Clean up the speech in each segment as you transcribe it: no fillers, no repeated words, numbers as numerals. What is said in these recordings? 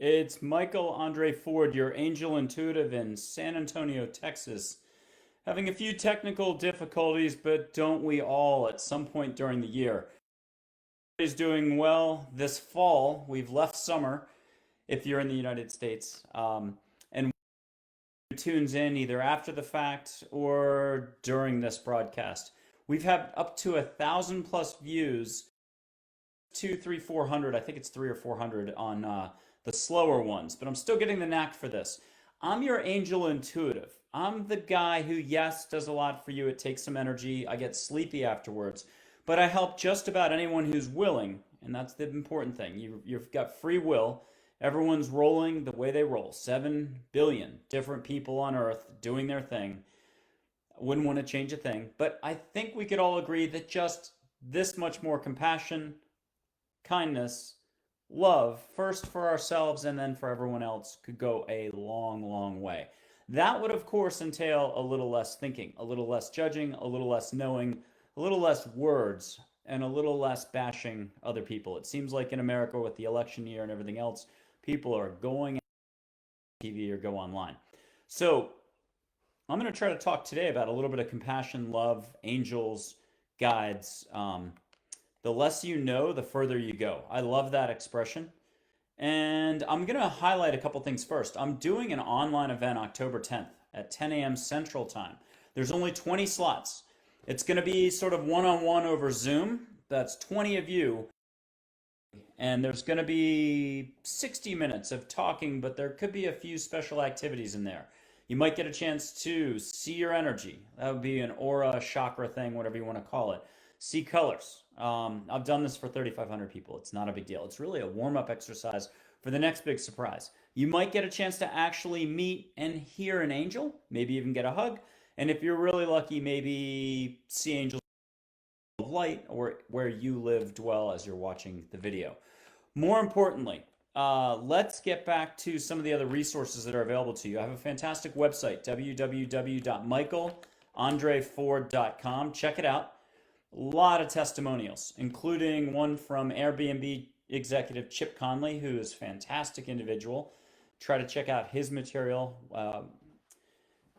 It's Michael André Ford, your angel intuitive in San Antonio, Texas. Having a few technical difficulties, but don't we all at some point during the year? Everybody's doing well this fall. We've left summer if you're in the United States. And tunes in either after the fact or during this broadcast. We've had up to 1,000 plus views, two, three, 400. I think it's three or 400 on the slower ones, but I'm still getting the knack for this. I'm your angel intuitive. I'm the guy who, yes, does a lot for you. It takes some energy. I get sleepy afterwards, but I help just about anyone who's willing, and that's the important thing. You've got free will. Everyone's rolling the way they roll. 7 billion different people on Earth doing their thing. I wouldn't want to change a thing, but I think we could all agree that just this much more compassion, kindness, love, first for ourselves and then for everyone else, could go a long, long way. That would, of course, entail a little less thinking, a little less judging, a little less knowing, a little less words, and a little less bashing other people. It seems like in America, with the election year and everything else, people are going on TV or go online. So I'm going to try to talk today about a little bit of compassion, love, angels, guides. The less you know, the further you go. I love that expression. And I'm going to highlight a couple things first. I'm doing an online event October 10th at 10 a.m. Central Time. There's only 20 slots. It's going to be sort of one-on-one over Zoom. That's 20 of you. And there's going to be 60 minutes of talking, but there could be a few special activities in there. You might get a chance to see your energy. That would be an aura, chakra thing, whatever you want to call it. See colors. I've done this for 3,500 people. It's not a big deal. It's really a warm-up exercise for the next big surprise. You might get a chance to actually meet and hear an angel, maybe even get a hug. And if you're really lucky, maybe see angels of light or where you live dwell as you're watching the video. More importantly, let's get back to some of the other resources that are available to you. I have a fantastic website, www.michaelandreford.com. Check it out. A lot of testimonials, including one from Airbnb executive Chip Conley, who is a fantastic individual. Try to check out his material.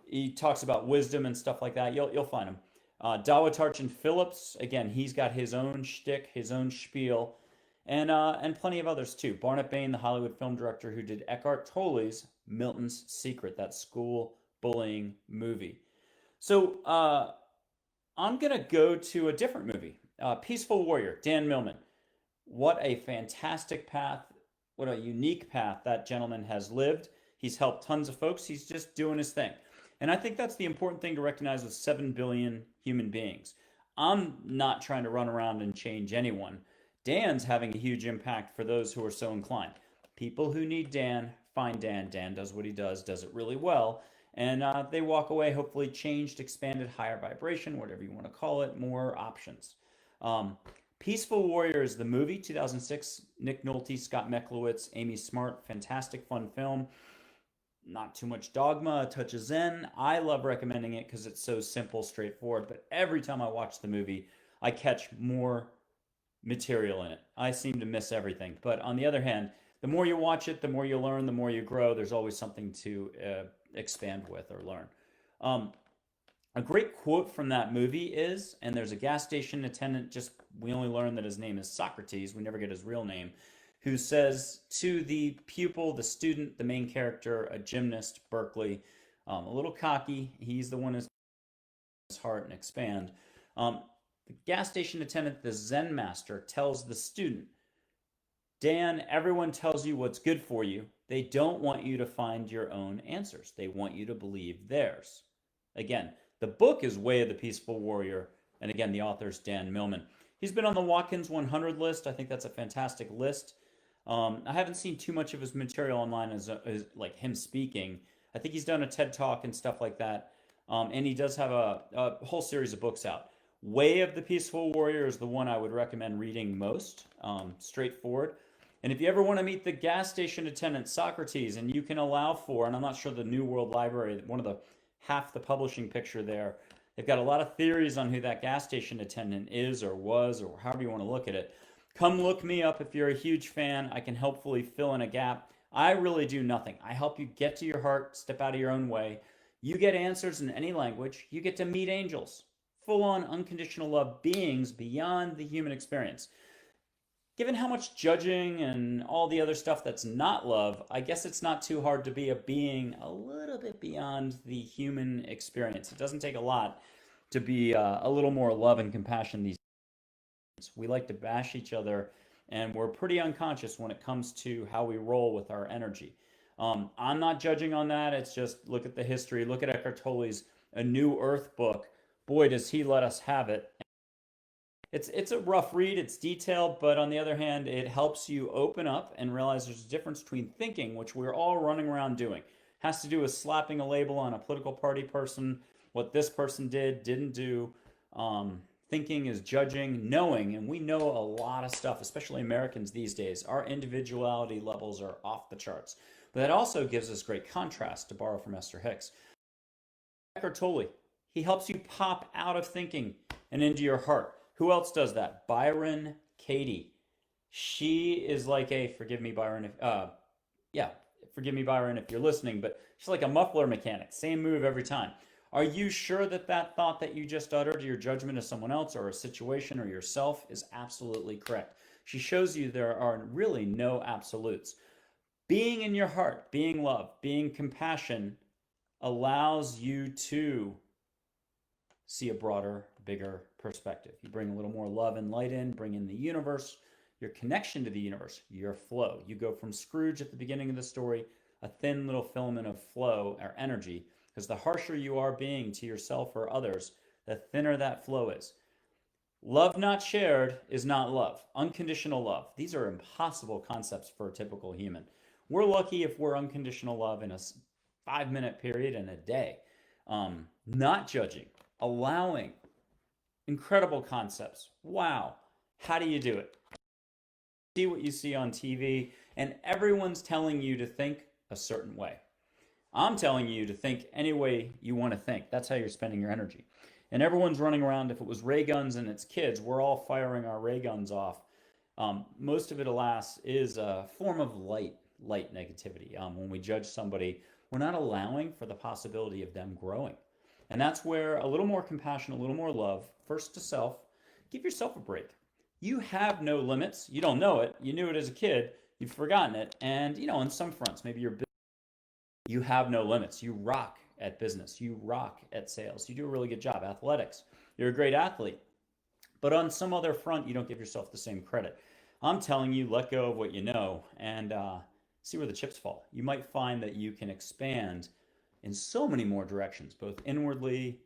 He talks about wisdom and stuff like that. You'll find him. Dawa Tarchin Phillips, again, he's got his own shtick, his own spiel, and plenty of others too. Barnett Bain, the Hollywood film director who did Eckhart Tolle's Milton's Secret, that school bullying movie. So I'm going to go to a different movie, Peaceful Warrior, Dan Millman. What a fantastic path, what a unique path that gentleman has lived. He's helped tons of folks. He's just doing his thing. And I think that's the important thing to recognize with 7 billion human beings. I'm not trying to run around and change anyone. Dan's having a huge impact for those who are so inclined. People who need Dan find Dan. Dan does what he does it really well. And they walk away hopefully changed, expanded, higher vibration, whatever you want to call it, more options. Peaceful Warrior is the movie, 2006. Nick Nolte, Scott Mechlowitz, Amy Smart, fantastic, fun film. Not too much dogma, a touch of zen. I love recommending it because it's so simple, straightforward. But every time I watch the movie, I catch more material in it. I seem to miss everything. But on the other hand, the more you watch it, the more you learn, the more you grow. There's always something to expand with or learn. A great quote from that movie is, and there's a gas station attendant, we only learn that his name is Socrates, we never get his real name, who says to the pupil, the student, the main character, a gymnast, Berkeley, a little cocky, he's the one who's his heart and expand. The gas station attendant, the Zen master, tells the student, Dan, everyone tells you what's good for you. They don't want you to find your own answers. They want you to believe theirs. Again, the book is Way of the Peaceful Warrior. And again, the author's Dan Millman. He's been on the Watkins 100 list. I think that's a fantastic list. I haven't seen too much of his material online as like him speaking. I think he's done a TED Talk and stuff like that. And he does have a whole series of books out. Way of the Peaceful Warrior is the one I would recommend reading most. Straightforward. And if you ever want to meet the gas station attendant, Socrates, and you can allow for, and I'm not sure the New World Library, one of the half the publishing picture there, they've got a lot of theories on who that gas station attendant is or was or however you want to look at it. Come look me up if you're a huge fan. I can helpfully fill in a gap. I really do nothing. I help you get to your heart, step out of your own way. You get answers in any language. You get to meet angels, full on unconditional love beings beyond the human experience. Given how much judging and all the other stuff that's not love, I guess it's not too hard to be a being a little bit beyond the human experience. It doesn't take a lot to be a little more love and compassion these days. We like to bash each other, and we're pretty unconscious when it comes to how we roll with our energy. I'm not judging on that. It's just look at the history. Look at Eckhart Tolle's A New Earth book. Boy, does he let us have it. It's a rough read, it's detailed, but on the other hand, it helps you open up and realize there's a difference between thinking, which we're all running around doing. Has to do with slapping a label on a political party person, what this person did, didn't do. Thinking is judging, knowing, and we know a lot of stuff, especially Americans these days. Our individuality levels are off the charts. But that also gives us great contrast, to borrow from Esther Hicks. Eckhart Tolle, he helps you pop out of thinking and into your heart. Who else does that? Byron Katie. She is like a, forgive me, Byron, forgive me, Byron, if you're listening, but she's like a muffler mechanic. Same move every time. Are you sure that that thought that you just uttered, your judgment of someone else or a situation or yourself, is absolutely correct? She shows you there are really no absolutes. Being in your heart, being love, being compassion allows you to see a broader, bigger perspective. You bring a little more love and light in, bring in the universe, your connection to the universe, your flow. You go from Scrooge at the beginning of the story, a thin little filament of flow or energy, because the harsher you are being to yourself or others, the thinner that flow is. Love not shared is not love. Unconditional love. These are impossible concepts for a typical human. We're lucky if we're unconditional love in a 5-minute period in a day. Not judging, allowing, incredible concepts. Wow. How do you do it? See what you see on TV, and everyone's telling you to think a certain way. I'm telling you to think any way you want to think. That's how you're spending your energy. And everyone's running around. If it was ray guns and it's kids, we're all firing our ray guns off. Most of it, alas, is a form of light negativity. When we judge somebody, we're not allowing for the possibility of them growing. And that's where a little more compassion, a little more love, first to self, give yourself a break. You have no limits. You don't know it. You knew it as a kid. You've forgotten it. And, on some fronts, maybe you have no limits. You rock at business. You rock at sales. You do a really good job. Athletics. You're a great athlete. But on some other front, you don't give yourself the same credit. I'm telling you, let go of what you know and see where the chips fall. You might find that you can expand in so many more directions, both inwardly,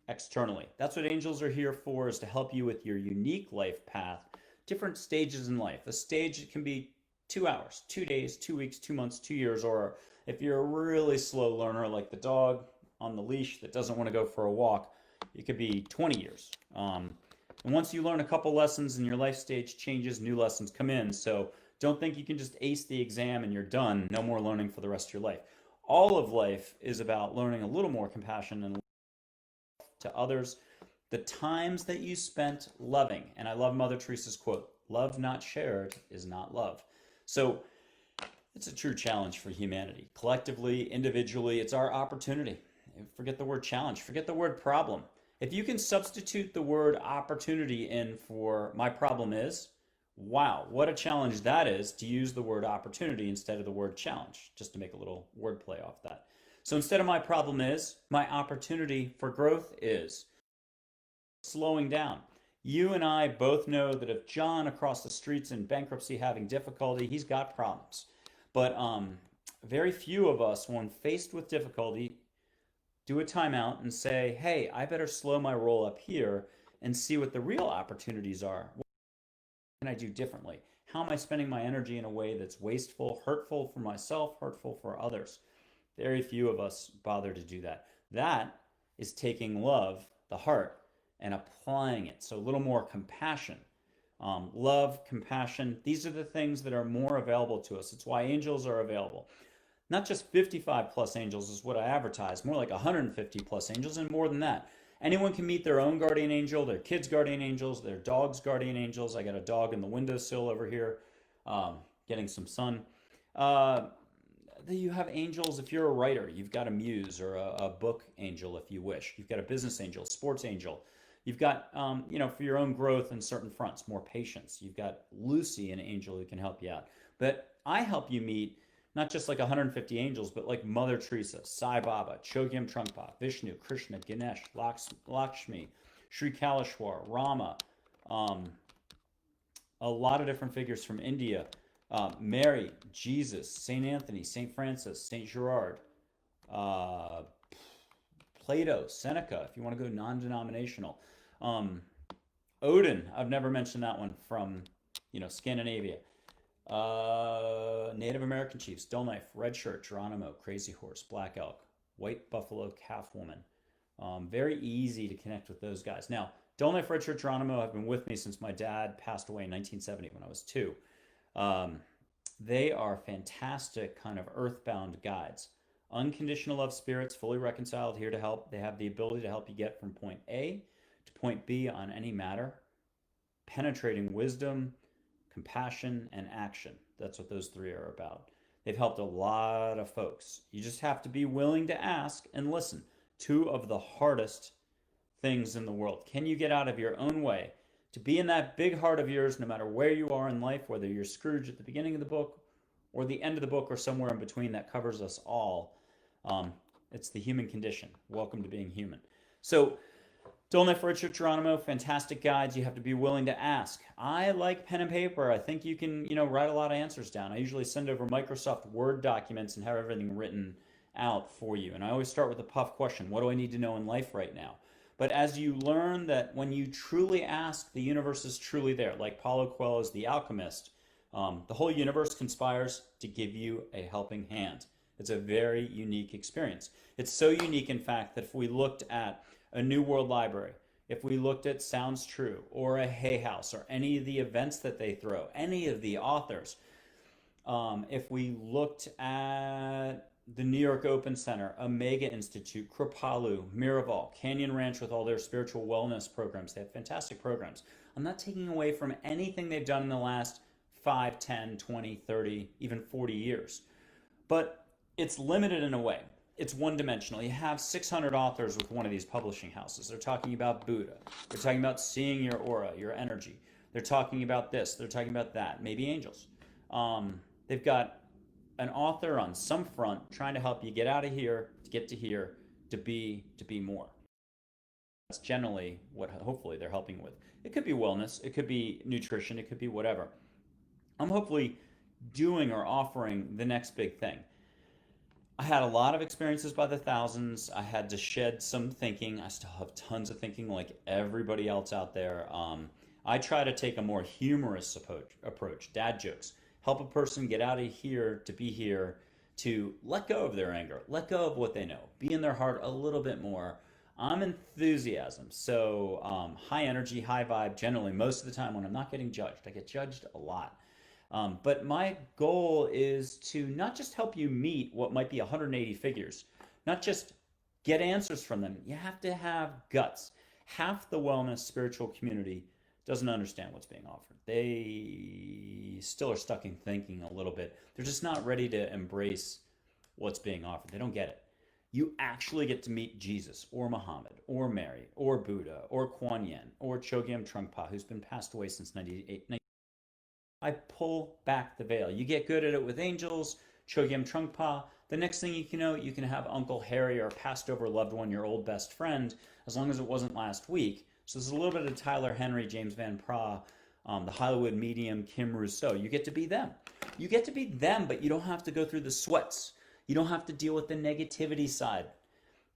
externally. That's what angels are here for, is to help you with your unique life path, different stages in life. A stage can be 2 hours, 2 days, 2 weeks, 2 months, 2 years, or if you're a really slow learner like the dog on the leash that doesn't want to go for a walk, it could be 20 years. And once you learn a couple lessons and your life stage changes, new lessons come in. So don't think you can just ace the exam and you're done. No more learning for the rest of your life. All of life is about learning a little more compassion and to others. The times that you spent loving, and I love Mother Teresa's quote, love not shared is not love. So it's a true challenge for humanity. Collectively, individually, it's our opportunity. Forget the word challenge, forget the word problem. If you can substitute the word opportunity in for my problem is, wow, what a challenge that is to use the word opportunity instead of the word challenge, just to make a little wordplay off that. So instead of my problem is, my opportunity for growth is slowing down. You and I both know that if John across the street's in bankruptcy having difficulty, he's got problems. But very few of us, when faced with difficulty, do a timeout and say, hey, I better slow my roll up here and see what the real opportunities are. What can I do differently? How am I spending my energy in a way that's wasteful, hurtful for myself, hurtful for others? Very few of us bother to do that. That is taking love, the heart, and applying it. So a little more compassion. Love, compassion, these are the things that are more available to us. It's why angels are available. Not just 55 plus angels is what I advertise, more like 150 plus angels and more than that. Anyone can meet their own guardian angel, their kids' guardian angels, their dog's guardian angels. I got a dog in the windowsill over here getting some sun. You have angels if you're a writer. You've got a muse or a book angel if you wish. You've got a business angel, sports angel. You've got, for your own growth in certain fronts, more patience. You've got Lucy, an angel who can help you out. But I help you meet not just like 150 angels, but like Mother Teresa, Sai Baba, Chögyam Trungpa, Vishnu, Krishna, Ganesh, Lakshmi, Sri Kaleshwar, Rama, um, a lot of different figures from India. Mary, Jesus, Saint Anthony, Saint Francis, Saint Gerard, uh, Plato, Seneca, if you want to go non-denominational. Um, Odin, I've never mentioned that one from, Scandinavia. Native American chiefs, Dull Knife, Red Shirt, Geronimo, Crazy Horse, Black Elk, White Buffalo, Calf Woman. Very easy to connect with those guys. Now, Dull Knife, Red Shirt, Geronimo have been with me since my dad passed away in 1970 when I was 2. Um, they are fantastic kind of earthbound guides. Unconditional love spirits, fully reconciled, here to help. They have the ability to help you get from point A to point B on any matter. Penetrating wisdom, compassion, and action. That's what those 3 are about. They've helped a lot of folks. You just have to be willing to ask and listen. 2 of the hardest things in the world. Can you get out of your own way to be in that big heart of yours, no matter where you are in life, whether you're Scrooge at the beginning of the book or the end of the book or somewhere in between that covers us all? It's the human condition. Welcome to being human. So, Dull Knife, Red Shirt, Geronimo, fantastic guides. You have to be willing to ask. I like pen and paper. I think you can, write a lot of answers down. I usually send over Microsoft Word documents and have everything written out for you. And I always start with a puff question. What do I need to know in life right now? But as you learn that when you truly ask, the universe is truly there. Like Paulo Coelho's The Alchemist, the whole universe conspires to give you a helping hand. It's a very unique experience. It's so unique, in fact, that if we looked at a New World Library, if we looked at Sounds True or a Hay House or any of the events that they throw, any of the authors, if we looked at the New York Open Center, Omega Institute, Kripalu, Miraval, Canyon Ranch with all their spiritual wellness programs, they have fantastic programs. I'm not taking away from anything they've done in the last 5, 10, 20, 30, even 40 years. But it's limited in a way. It's one-dimensional. You have 600 authors with one of these publishing houses. They're talking about Buddha. They're talking about seeing your aura, your energy. They're talking about this. They're talking about that. Maybe angels. They've got an author on some front trying to help you get out of here, to get to here, to be more. That's generally what hopefully they're helping with. It could be wellness. It could be nutrition. It could be whatever. I'm hopefully doing or offering the next big thing. I had a lot of experiences by the thousands. I had to shed some thinking. I still have tons of thinking like everybody else out there. I try to take a more humorous approach, dad jokes. Help a person get out of here to be here, to let go of their anger, let go of what they know, be in their heart a little bit more. I'm enthusiasm. So high energy, high vibe, generally most of the time when I'm not getting judged. I get judged a lot. But my goal is to not just help you meet what might be 180 figures, not just get answers from them. You have to have guts. Half the wellness spiritual community doesn't understand what's being offered. They still are stuck in thinking a little bit. They're just not ready to embrace what's being offered. They don't get it. You actually get to meet Jesus or Muhammad or Mary or Buddha or Kuan Yin or Chögyam Trungpa, who's been passed away since 98. I pull back the veil. You get good at it with angels, Chögyam Trungpa. The next thing you know, you can have Uncle Harry or a passed over loved one, your old best friend, as long as it wasn't last week. So there's a little bit of Tyler Henry, James Van Praagh, the Hollywood medium, Kim Rousseau. You get to be them. You get to be them, but you don't have to go through the sweats. You don't have to deal with the negativity side.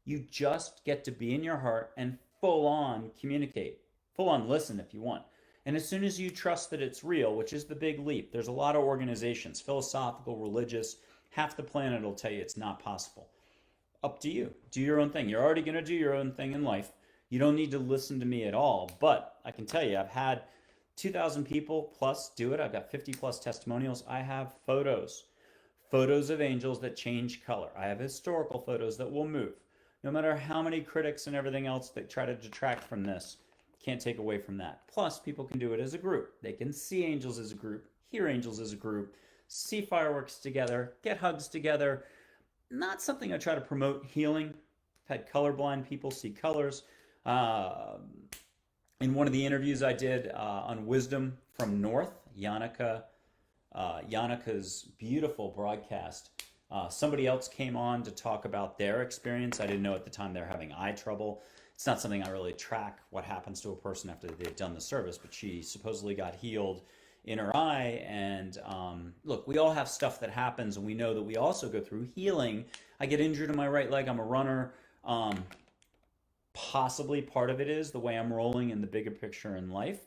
You just get to be in your heart and full on communicate, full on listen if you want. And as soon as you trust that it's real, which is the big leap, there's a lot of organizations, philosophical, religious, half the planet will tell you it's not possible. Up to you. Do your own thing. You're already going to do your own thing in life. You don't need to listen to me at all. But I can tell you, I've had 2,000 people plus do it. I've got 50 plus testimonials. I have photos of angels that change color. I have historical photos that will move. No matter how many critics and everything else that try to detract from this, can't take away from that. Plus, people can do it as a group. They can see angels as a group, hear angels as a group. see fireworks together, get hugs together. Not something I try to promote healing. I've had colorblind people see colors. Uh, in one of the interviews I did on Wisdom from North, Yannicka's beautiful broadcast. Somebody else came on to talk about their experience. I didn't know at the time they're having eye trouble. It's not something I really track what happens to a person after they've done the service, but she supposedly got healed in her eye. And look, we all have stuff that happens, and we know that we also go through healing. I get injured in my right leg. I'm a runner. Possibly part of it is the way I'm rolling in the bigger picture in life.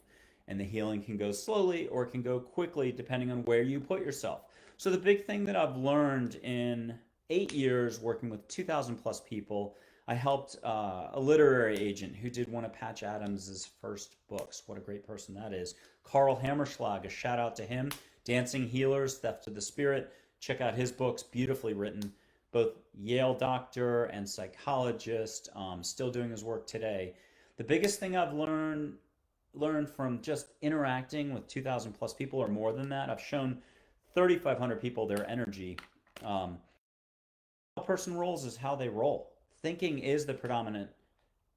And the healing can go slowly or it can go quickly depending on where you put yourself. So the big thing that I've learned in 8 years working with 2,000 plus people, I helped a literary agent who did one of Patch Adams's first books. What a great person that is. Carl Hammerschlag, a shout out to him. Dancing Healers, Theft of the Spirit. Check out his books, beautifully written. Both Yale doctor and psychologist, still doing his work today. The biggest thing I've learned from just interacting with 2,000 plus people or more than that, I've shown 3,500 people their energy. How a person rolls is how they roll. Thinking is the predominant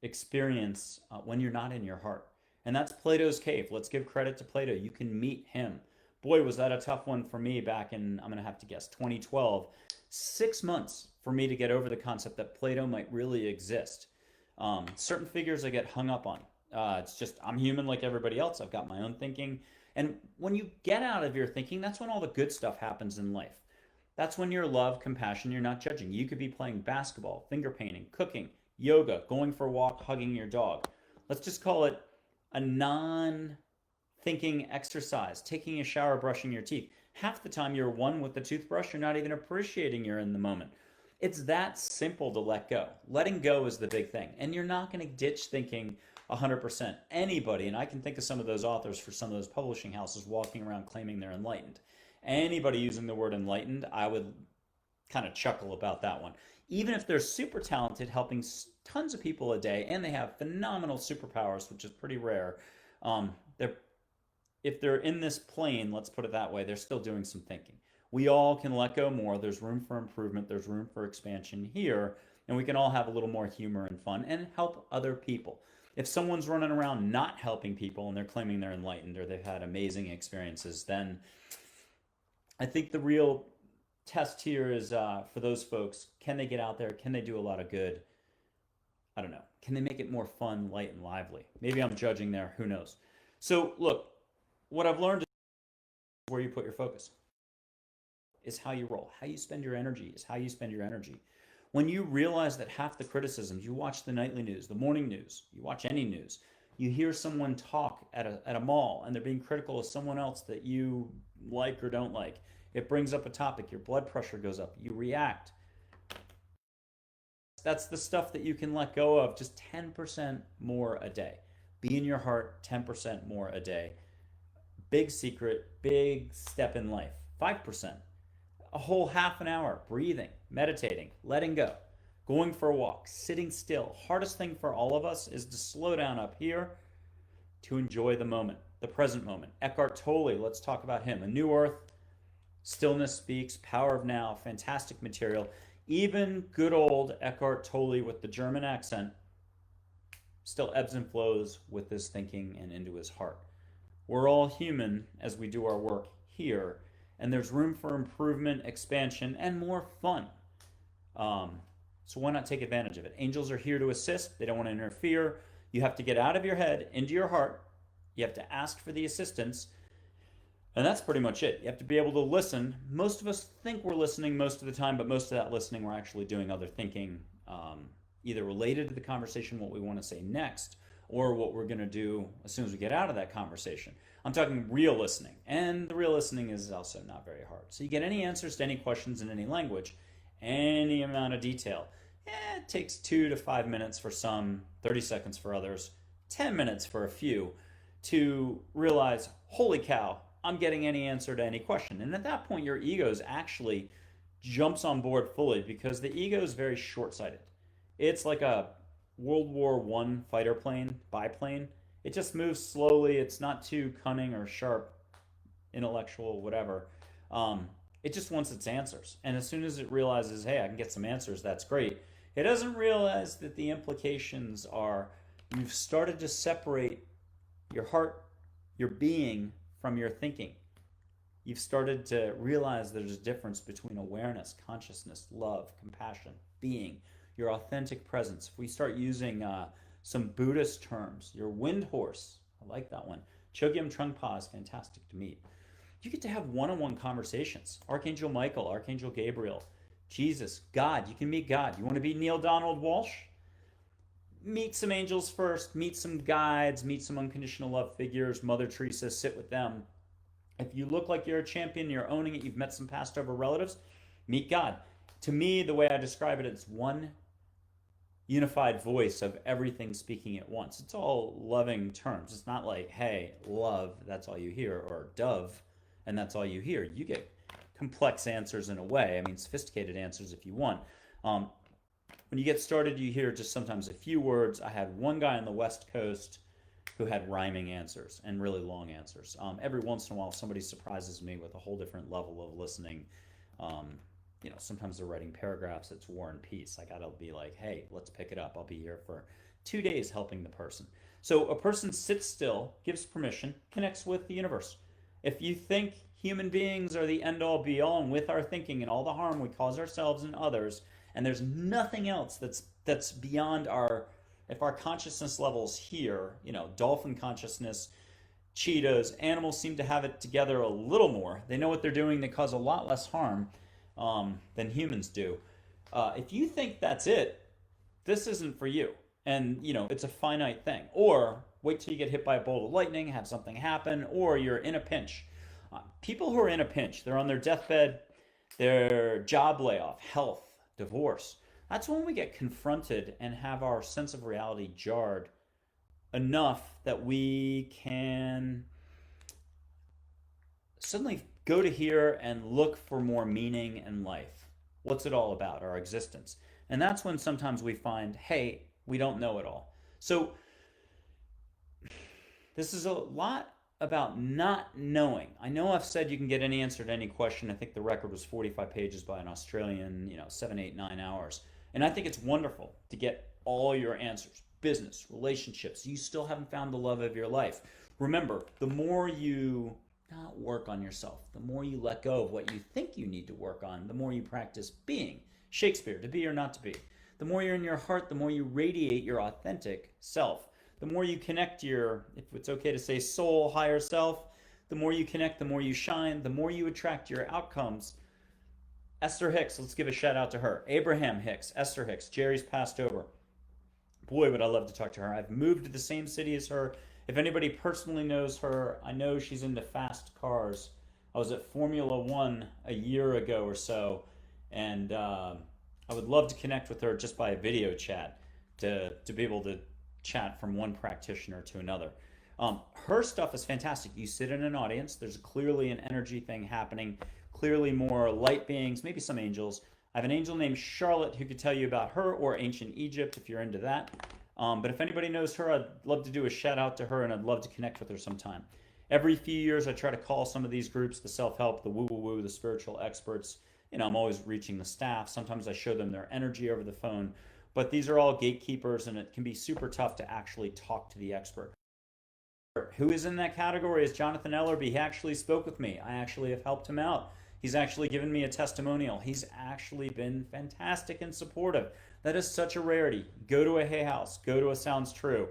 experience when you're not in your heart. And that's Plato's cave. Let's give credit to Plato. You can meet him. Boy, was that a tough one for me back in, I'm going to have to guess, 2012. 6 months for me to get over the concept that Plato might really exist. Certain figures I get hung up on. It's just, I'm human like everybody else. I've got my own thinking. And when you get out of your thinking, that's when all the good stuff happens in life. That's when you're love, compassion, you're not judging. You could be playing basketball, finger painting, cooking, yoga, going for a walk, hugging your dog. Let's just call it a non-thinking exercise, taking a shower, brushing your teeth. Half the time you're one with the toothbrush, you're not even appreciating you're in the moment. It's that simple to let go. Letting go is the big thing. And you're not going to ditch thinking 100%. Anybody, and I can think of some of those authors for some of those publishing houses walking around claiming they're enlightened. Anybody using the word enlightened, I would kind of chuckle about that one. Even if they're super talented, helping tons of people a day, and they have phenomenal superpowers, which is pretty rare, they're if they're in this plane, let's put it that way, they're still doing some thinking. We all can let go more. There's room for improvement. There's room for expansion here. And we can all have a little more humor and fun and help other people. If someone's running around not helping people and they're claiming they're enlightened or they've had amazing experiences, then I think the real test here is for those folks, can they get out there? Can they do a lot of good? I don't know. Can they make it more fun, light, and lively? Maybe I'm judging there. Who knows? So look, what I've learned is where you put your focus is how you roll. How you spend your energy is how you spend your energy. When you realize that half the criticisms, you watch the nightly news, the morning news, you watch any news, you hear someone talk at a mall and they're being critical of someone else that you like or don't like. It brings up a topic, your blood pressure goes up, you react. That's the stuff that you can let go of just 10% more a day. Be in your heart 10% more a day. Big secret, big step in life. 5%. A whole half an hour breathing, meditating, letting go, going for a walk, sitting still. Hardest thing for all of us is to slow down up here to enjoy the moment, the present moment. Eckhart Tolle, let's talk about him. A New Earth, Stillness Speaks, Power of Now, fantastic material. Even good old Eckhart Tolle with the German accent still ebbs and flows with his thinking and into his heart. We're all human as we do our work here, and there's room for improvement, expansion, and more fun. So why not take advantage of it? Angels are here to assist. They don't want to interfere. You have to get out of your head, into your heart. You have to ask for the assistance. And that's pretty much it. You have to be able to listen. Most of us think we're listening most of the time, but most of that listening, we're actually doing other thinking, either related to the conversation, what we want to say next, or what we're going to do as soon as we get out of that conversation. I'm talking real listening. And the real listening is also not very hard. So you get any answers to any questions in any language, any amount of detail. It takes 2 to 5 minutes for some, 30 seconds for others, 10 minutes for a few to realize, holy cow, I'm getting any answer to any question. And at that point, your ego actually jumps on board fully because the ego is very short-sighted. It's like a World War I fighter plane, biplane. It just moves slowly. It's not too cunning or sharp, intellectual, whatever. Um, it just wants its answers. And as soon as it realizes, hey, I can get some answers, that's great. It doesn't realize that the implications are you've started to separate your heart, your being from your thinking. You've started to realize there's a difference between awareness, consciousness, love, compassion, being, your authentic presence. If we start using some Buddhist terms, your wind horse, I like that one. Chögyam Trungpa is fantastic to meet. You get to have one-on-one conversations. Archangel Michael, Archangel Gabriel, Jesus, God. You can meet God. You want to be Neil Donald Walsh? Meet some angels first, meet some guides, meet some unconditional love figures, Mother Teresa, sit with them. If you look like you're a champion, you're owning it, you've met some passed over relatives, meet God. To me, the way I describe it, it's one unified voice of everything speaking at once. It's all loving terms. It's not like, hey, love, that's all you hear, or dove, and that's all you hear. You get complex answers in a way. I mean, sophisticated answers if you want. When you get started, you hear just sometimes a few words. I had one guy on the West Coast who had rhyming answers and really long answers. Every once in a while, somebody surprises me with a whole different level of listening. Sometimes they're writing paragraphs. It's War and Peace. I gotta be like, hey, let's pick it up. I'll be here for 2 days helping the person. So a person sits still, gives permission, connects with the universe. If you think human beings are the end all be all, and with our thinking and all the harm we cause ourselves and others, and there's nothing else that's beyond if our consciousness levels here, dolphin consciousness, cheetahs, animals seem to have it together a little more. They know what they're doing. They cause a lot less harm than humans do. If you think that's it, this isn't for you. And, it's a finite thing. Or wait till you get hit by a bolt of lightning, have something happen, or you're in a pinch. People who are in a pinch, they're on their deathbed, their job layoff, health, divorce. That's when we get confronted and have our sense of reality jarred enough that we can suddenly go to here and look for more meaning in life. What's it all about, our existence? And that's when sometimes we find, hey, we don't know it all. So this is a lot about not knowing. I know I've said you can get any answer to any question. I think the record was 45 pages by an Australian, 7, 8, 9 hours. And I think it's wonderful to get all your answers. Business, relationships. You still haven't found the love of your life. Remember, the more you not work on yourself, the more you let go of what you think you need to work on, the more you practice being. Shakespeare, to be or not to be. The more you're in your heart, the more you radiate your authentic self. The more you connect your, if it's okay to say soul, higher self, the more you connect, the more you shine, the more you attract your outcomes. Esther Hicks, let's give a shout out to her. Abraham Hicks, Esther Hicks, Jerry's passed over. Boy, would I love to talk to her. I've moved to the same city as her. If anybody personally knows her, I know she's into fast cars. I was at Formula One a year ago or so, and I would love to connect with her just by a video chat to be able to chat from one practitioner to another. Her stuff is fantastic. You sit in an audience. There's clearly an energy thing happening, clearly more light beings, maybe some angels. I have an angel named Charlotte who could tell you about her, or ancient Egypt if you're into that. But if anybody knows her, I'd love to do a shout out to her, and I'd love to connect with her sometime. Every few years, I try to call some of these groups, the self-help, the woo-woo-woo, the spiritual experts. I'm always reaching the staff. Sometimes I show them their energy over the phone. But these are all gatekeepers, and it can be super tough to actually talk to the expert. Who is in that category is Jonathan Ellerby. He actually spoke with me. I actually have helped him out. He's actually given me a testimonial. He's actually been fantastic and supportive. That is such a rarity. Go to a Hay House. Go to a Sounds True.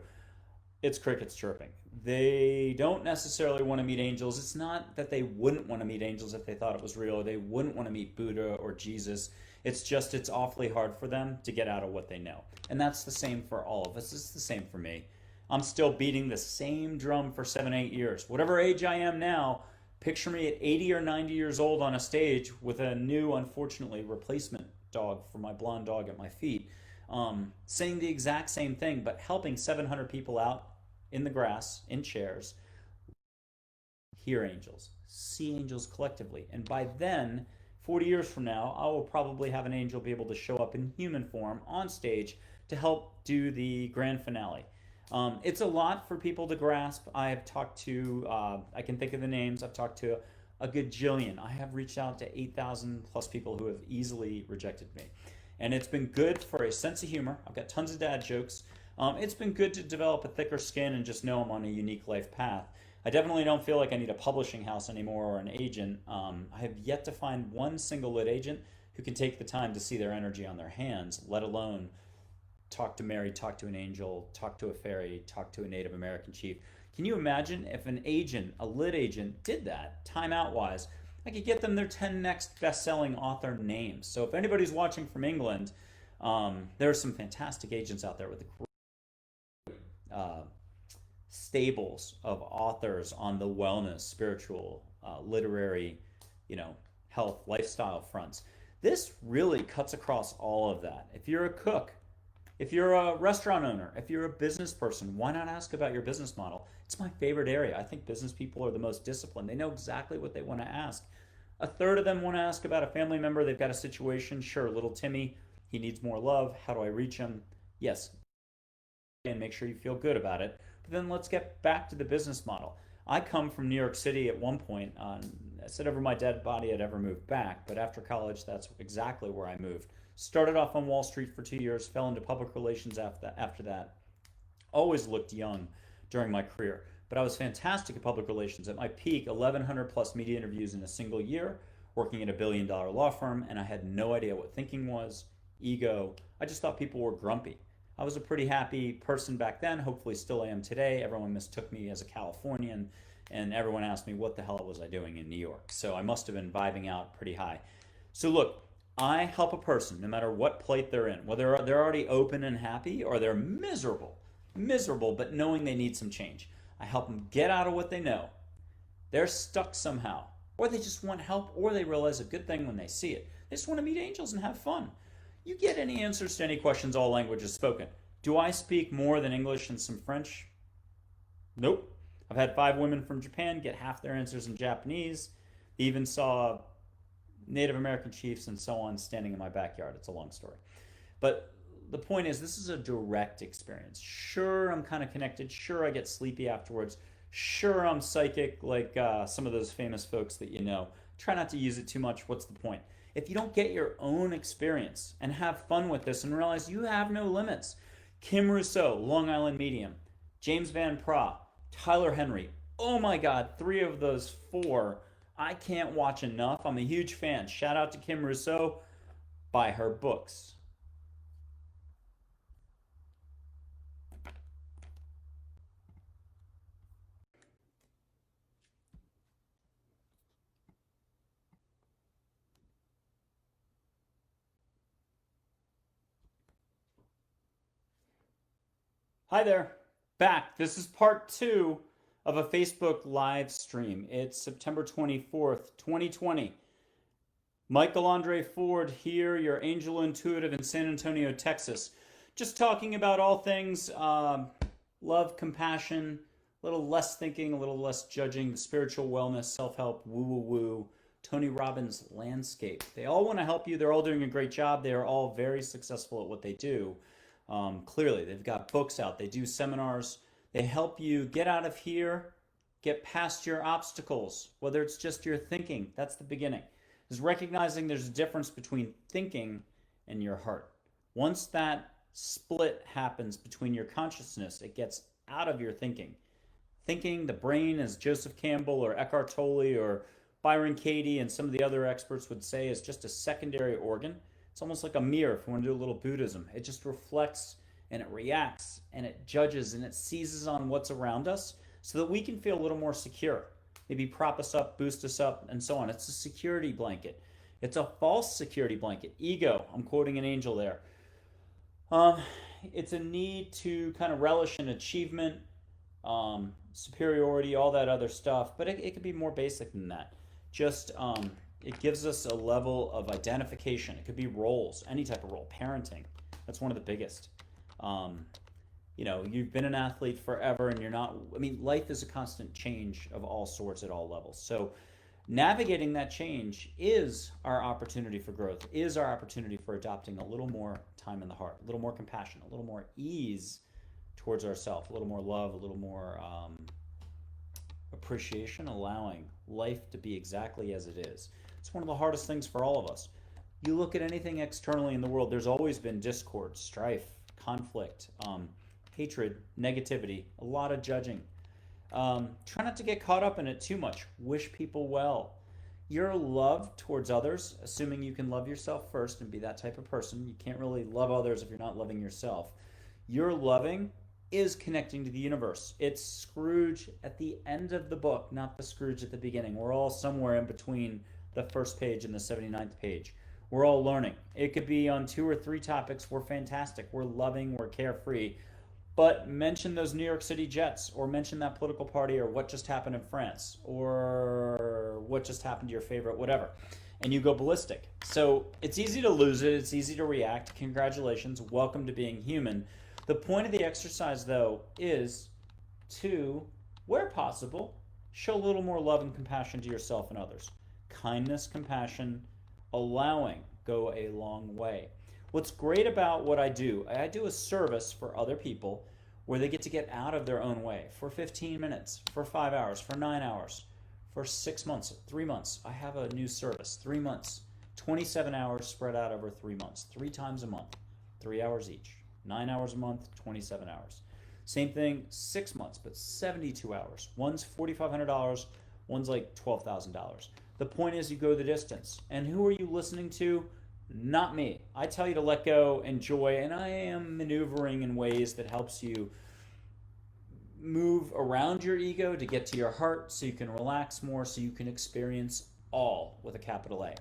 It's crickets chirping. They don't necessarily want to meet angels. It's not that they wouldn't want to meet angels if they thought it was real, or they wouldn't want to meet Buddha or Jesus. It's just it's awfully hard for them to get out of what they know. And that's the same for all of us. It's the same for me. I'm still beating the same drum for 7, 8 years. Whatever age I am now, picture me at 80 or 90 years old on a stage with a new, unfortunately, replacement dog for my blonde dog at my feet, saying the exact same thing, but helping 700 people out in the grass, in chairs, hear angels, see angels collectively. And by then, 40 years from now, I will probably have an angel be able to show up in human form on stage to help do the grand finale. It's a lot for people to grasp. I have talked to, I can think of the names, I've talked to A gajillion. I have reached out to 8,000 plus people who have easily rejected me. And it's been good for a sense of humor. I've got tons of dad jokes. It's been good to develop a thicker skin and just know I'm on a unique life path. I definitely don't feel like I need a publishing house anymore or an agent. I have yet to find one single lit agent who can take the time to see their energy on their hands, let alone talk to Mary, talk to an angel, talk to a fairy, talk to a Native American chief. Can you imagine if an agent, a lit agent, did that, time out wise? I could get them their 10 next best selling author names. So if anybody's watching from England, there are some fantastic agents out there with stables of authors on the wellness, spiritual, literary, health, lifestyle fronts. This really cuts across all of that. If you're a cook, if you're a restaurant owner, if you're a business person, why not ask about your business model? It's my favorite area. I think business people are the most disciplined. They know exactly what they want to ask. A third of them want to ask about a family member. They've got a situation. Sure, little Timmy, he needs more love. How do I reach him? Yes, and make sure you feel good about it. But then let's get back to the business model. I come from New York City at one point. I said over my dead body I'd ever move back, but after college, that's exactly where I moved. Started off on Wall Street for 2 years, fell into public relations after that. Always looked young during my career, but I was fantastic at public relations. At my peak, 1,100 plus media interviews in a single year, working at a billion-dollar law firm, and I had no idea what thinking was, ego. I just thought people were grumpy. I was a pretty happy person back then, hopefully still am today. Everyone mistook me as a Californian, and everyone asked me what the hell was I doing in New York. So I must have been vibing out pretty high. So look, I help a person no matter what plate they're in, whether they're already open and happy or they're miserable, but knowing they need some change. I help them get out of what they know. They're stuck somehow, or they just want help, or they realize a good thing when they see it. They just want to meet angels and have fun. You get any answers to any questions, all languages spoken. Do I speak more than English and some French? Nope. I've had 5 women from Japan get half their answers in Japanese. Even saw Native American chiefs and so on standing in my backyard. It's a long story. But the point is, this is a direct experience. Sure, I'm kind of connected. Sure, I get sleepy afterwards. Sure, I'm psychic like some of those famous folks that you know. Try not to use it too much. What's the point? If you don't get your own experience and have fun with this and realize you have no limits. Kim Rousseau, Long Island Medium. James Van Praagh, Tyler Henry. Oh my God, 3 of those 4 I can't watch enough. I'm a huge fan. Shout out to Kim Rousseau. Buy her books. Hi there. Back. This is part 2 of a Facebook live stream. It's September 24th, 2020. Michael Andre Ford here, your angel intuitive in San Antonio, Texas. Just talking about all things love, compassion, a little less thinking, a little less judging, spiritual wellness, self-help, woo-woo-woo, Tony Robbins landscape. They all want to help you. They're all doing a great job. They are all very successful at what they do. Clearly, they've got books out. They do seminars. They help you get out of here, get past your obstacles, whether it's just your thinking. That's the beginning. Is recognizing there's a difference between thinking and your heart. Once that split happens between your consciousness, it gets out of your thinking. Thinking, the brain, as Joseph Campbell or Eckhart Tolle or Byron Katie and some of the other experts would say, is just a secondary organ. It's almost like a mirror, if you want to do a little Buddhism. It just reflects and it reacts and it judges and it seizes on what's around us so that we can feel a little more secure. Maybe prop us up, boost us up, and so on. It's a security blanket. It's a false security blanket. Ego, I'm quoting an angel there. It's a need to kind of relish in achievement, superiority, all that other stuff, but it could be more basic than that. Just it gives us a level of identification. It could be roles, any type of role, parenting. That's one of the biggest. You've been an athlete forever and you're not, life is a constant change of all sorts at all levels. So navigating that change is our opportunity for growth, is our opportunity for adopting a little more time in the heart, a little more compassion, a little more ease towards ourselves, a little more love, a little more appreciation, allowing life to be exactly as it is. It's one of the hardest things for all of us. You look at anything externally in the world, there's always been discord, strife, conflict, hatred, negativity, a lot of judging. Try not to get caught up in it too much. Wish people well. Your love towards others, assuming you can love yourself first and be that type of person, you can't really love others if you're not loving yourself. Your loving is connecting to the universe. It's Scrooge at the end of the book, not the Scrooge at the beginning. We're all somewhere in between the first page and the 79th page. We're all learning. It could be on 2 or 3 topics. We're fantastic. We're loving. We're carefree. But mention those New York City Jets, or mention that political party, or what just happened in France, or what just happened to your favorite, whatever. And you go ballistic. So it's easy to lose it. It's easy to react. Congratulations. Welcome to being human. The point of the exercise, though, is to, where possible, show a little more love and compassion to yourself and others. Kindness, compassion, allowing go a long way. What's great about what I do a service for other people where they get to get out of their own way for 15 minutes, for 5 hours, for 9 hours, for 6 months, 3 months. I have a new service, 3 months, 27 hours spread out over 3 months, 3 times a month, 3 hours each, 9 hours a month, 27 hours. Same thing, 6 months, but 72 hours. One's $4,500, one's like $12,000. The point is you go the distance. And who are you listening to? Not me. I tell you to let go, enjoy, and I am maneuvering in ways that helps you move around your ego to get to your heart so you can relax more, so you can experience all with a capital A.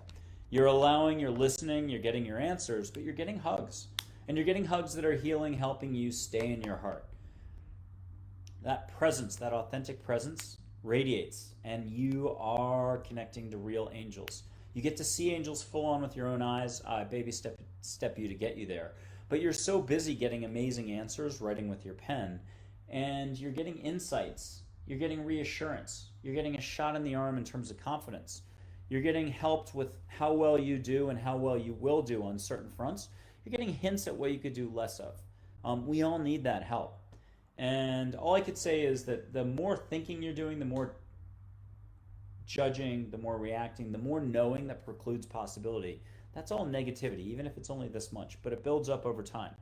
You're allowing, you're listening, you're getting your answers, but you're getting hugs. And you're getting hugs that are healing, helping you stay in your heart. That presence, that authentic presence, radiates, and you are connecting to real angels. You get to see angels full on with your own eyes. Baby step you to get you there. But you're so busy getting amazing answers, writing with your pen, and you're getting insights. You're getting reassurance. You're getting a shot in the arm in terms of confidence. You're getting helped with how well you do and how well you will do on certain fronts. You're getting hints at what you could do less of. We all need that help. And all I could say is that the more thinking you're doing, the more judging, the more reacting, the more knowing that precludes possibility. That's all negativity, even if it's only this much, but it builds up over time.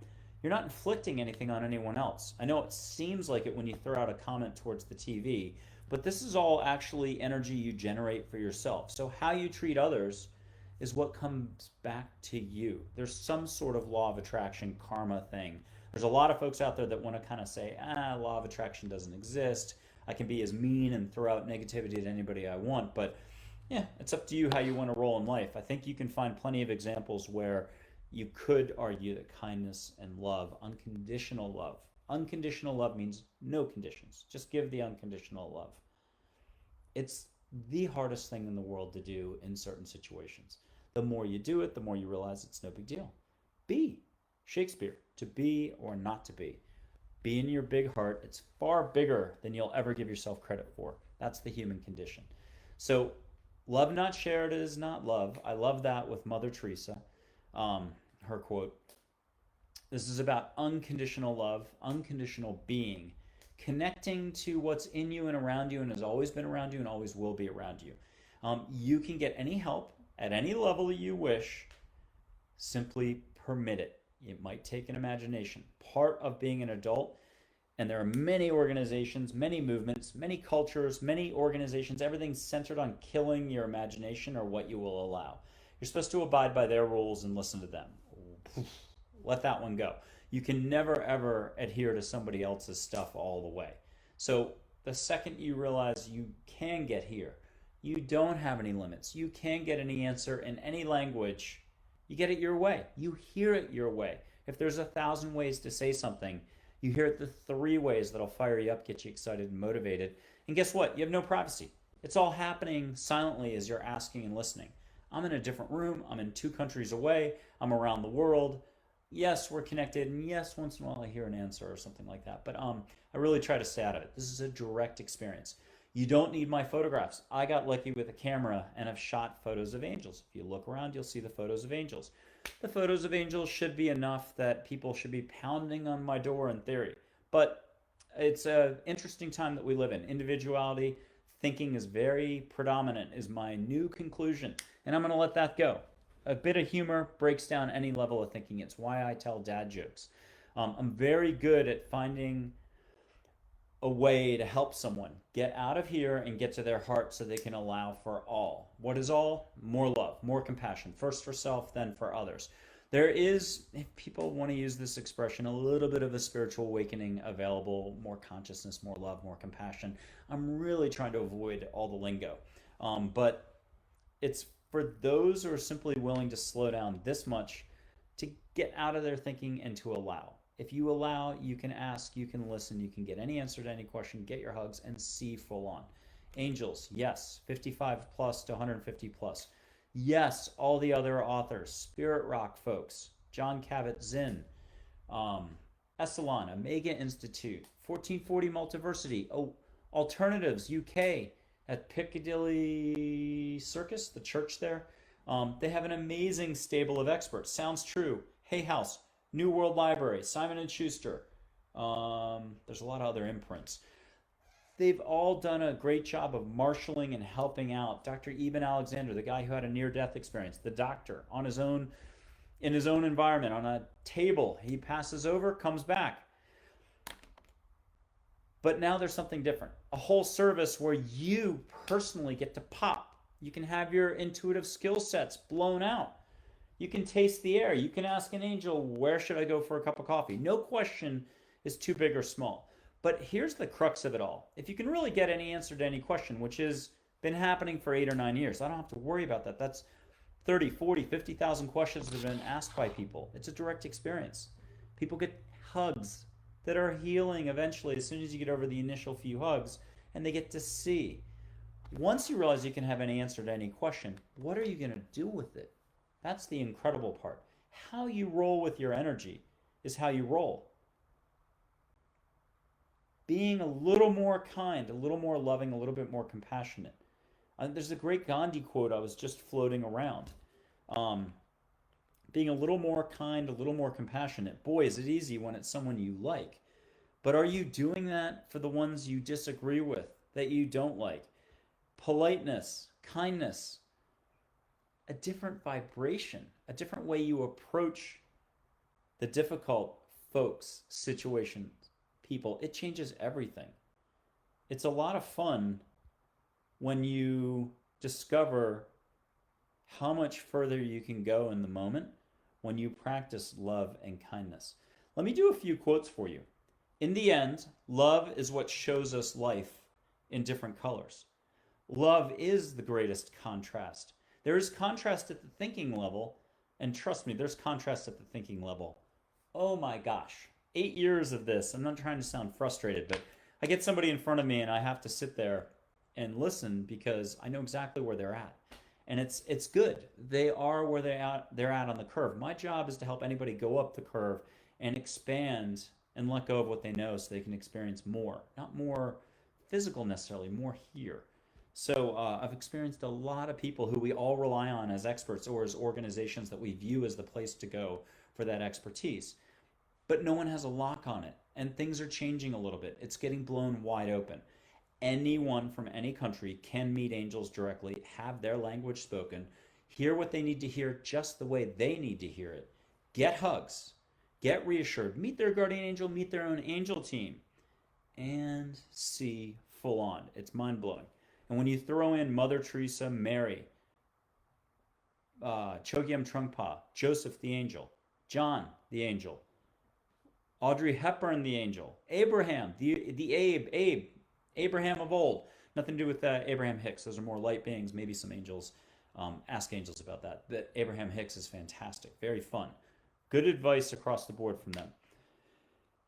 You're not inflicting anything on anyone else. I know it seems like it when you throw out a comment towards the TV, but this is all actually energy you generate for yourself. So how you treat others is what comes back to you. There's some sort of law of attraction, karma thing. There's a lot of folks out there that want to kind of say, law of attraction doesn't exist. I can be as mean and throw out negativity at anybody I want, but yeah, it's up to you how you want to roll in life. I think you can find plenty of examples where you could argue that kindness and love, unconditional love means no conditions. Just give the unconditional love. It's the hardest thing in the world to do in certain situations. The more you do it, the more you realize it's no big deal. Be Shakespeare, to be or not to be. Be in your big heart. It's far bigger than you'll ever give yourself credit for. That's the human condition. So love not shared is not love. I love that with Mother Teresa. Her quote. This is about unconditional love, unconditional being, connecting to what's in you and around you and has always been around you and always will be around you. You can get any help at any level you wish. Simply permit it. It might take an imagination. Part of being an adult, and there are many organizations, many movements, many cultures, many organizations, everything's centered on killing your imagination or what you will allow. You're supposed to abide by their rules and listen to them. Let that one go. You can never ever adhere to somebody else's stuff all the way. So the second you realize you can get here, you don't have any limits. You can get any answer in any language. You get it your way. You hear it your way. If there's 1,000 ways to say something, you hear it the 3 ways that'll fire you up, get you excited and motivated. And guess what? You have no privacy. It's all happening silently as you're asking and listening. I'm in a different room. I'm in 2 countries away. I'm around the world. Yes, we're connected. And yes, once in a while I hear an answer or something like that. But I really try to stay out of it. This is a direct experience. You don't need my photographs. I got lucky with a camera and have shot photos of angels. If you look around, you'll see the photos of angels. The photos of angels should be enough that people should be pounding on my door in theory. But it's an interesting time that we live in. Individuality, thinking is very predominant, is my new conclusion. And I'm going to let that go. A bit of humor breaks down any level of thinking. It's why I tell dad jokes. I'm very good at finding a way to help someone get out of here and get to their heart so they can allow for all. What is all? More love, more compassion, first for self, then for others. There is, if people want to use this expression, a little bit of a spiritual awakening available, more consciousness, more love, more compassion. I'm really trying to avoid all the lingo. But it's for those who are simply willing to slow down this much to get out of their thinking and to allow. If you allow, you can ask, you can listen, you can get any answer to any question, get your hugs, and see full on. Angels, yes, 55 plus to 150 plus. Yes, all the other authors, Spirit Rock folks, John Kabat-Zinn, Esalen, Omega Institute, 1440 Multiversity, Alternatives UK at Piccadilly Circus, the church there. They have an amazing stable of experts. Sounds True, Hay House, New World Library, Simon & Schuster. There's a lot of other imprints. They've all done a great job of marshaling and helping out. Dr. Eben Alexander, the guy who had a near-death experience, the doctor, on his own, in his own environment, on a table. He passes over, comes back. But now there's something different. A whole service where you personally get to pop. You can have your intuitive skill sets blown out. You can taste the air. You can ask an angel, where should I go for a cup of coffee? No question is too big or small. But here's the crux of it all. If you can really get any answer to any question, which has been happening for 8 or 9 years, I don't have to worry about that. That's 30, 40, 50,000 questions that have been asked by people. It's a direct experience. People get hugs that are healing eventually as soon as you get over the initial few hugs, and they get to see. Once you realize you can have any answer to any question, what are you going to do with it? That's the incredible part. How you roll with your energy is how you roll. Being a little more kind, a little more loving, a little bit more compassionate. There's a great Gandhi quote I was just floating around. Being a little more kind, a little more compassionate. Boy, is it easy when it's someone you like. But are you doing that for the ones you disagree with, that you don't like? Politeness, kindness, a different vibration, a different way you approach the difficult folks, situations, people. It changes everything. It's a lot of fun when you discover how much further you can go in the moment when you practice love and kindness. Let me do a few quotes for you. In the end, love is what shows us life in different colors. Love is the greatest contrast. There is contrast at the thinking level, and trust me, there's contrast at the thinking level. Oh my gosh, 8 years of this. I'm not trying to sound frustrated, but I get somebody in front of me and I have to sit there and listen because I know exactly where they're at. And it's good. They are where they're at on the curve. My job is to help anybody go up the curve and expand and let go of what they know so they can experience more. Not more physical necessarily, more here. So I've experienced a lot of people who we all rely on as experts or as organizations that we view as the place to go for that expertise. But no one has a lock on it. And things are changing a little bit. It's getting blown wide open. Anyone from any country can meet angels directly, have their language spoken, hear what they need to hear just the way they need to hear it, get hugs, get reassured, meet their guardian angel, meet their own angel team, and see full on. It's mind-blowing. And when you throw in Mother Teresa, Mary, Chögyam Trungpa, Joseph the angel, John the angel, Audrey Hepburn the angel, Abraham, the Abe, Abraham of old. Nothing to do with Abraham Hicks. Those are more light beings, maybe some angels. Ask angels about that. But Abraham Hicks is fantastic, very fun. Good advice across the board from them.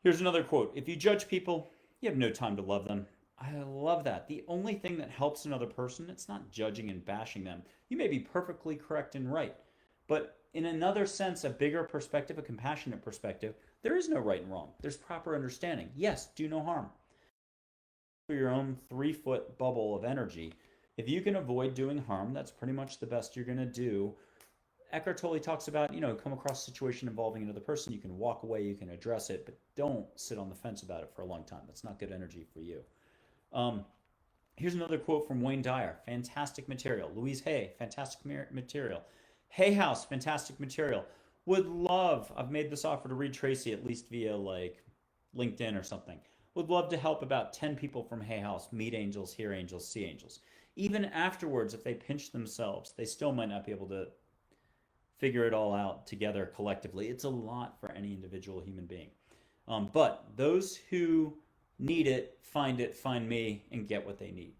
Here's another quote. If you judge people, you have no time to love them. I love that. The only thing that helps another person, it's not judging and bashing them. You may be perfectly correct and right. But in another sense, a bigger perspective, a compassionate perspective, there is no right and wrong. There's proper understanding. Yes, do no harm. For your own 3-foot bubble of energy, if you can avoid doing harm, that's pretty much the best you're going to do. Eckhart Tolle talks about, come across a situation involving another person, you can walk away, you can address it, but don't sit on the fence about it for a long time. That's not good energy for you. Here's another quote from Wayne Dyer. Fantastic material. Louise Hay, fantastic material. Hay House, fantastic material. Would love, I've made this offer to read Tracy at least via like LinkedIn or something. Would love to help about 10 people from Hay House meet angels, hear angels, see angels. Even afterwards, if they pinch themselves, they still might not be able to figure it all out together collectively. It's a lot for any individual human being. But those who need it, find me, and get what they need.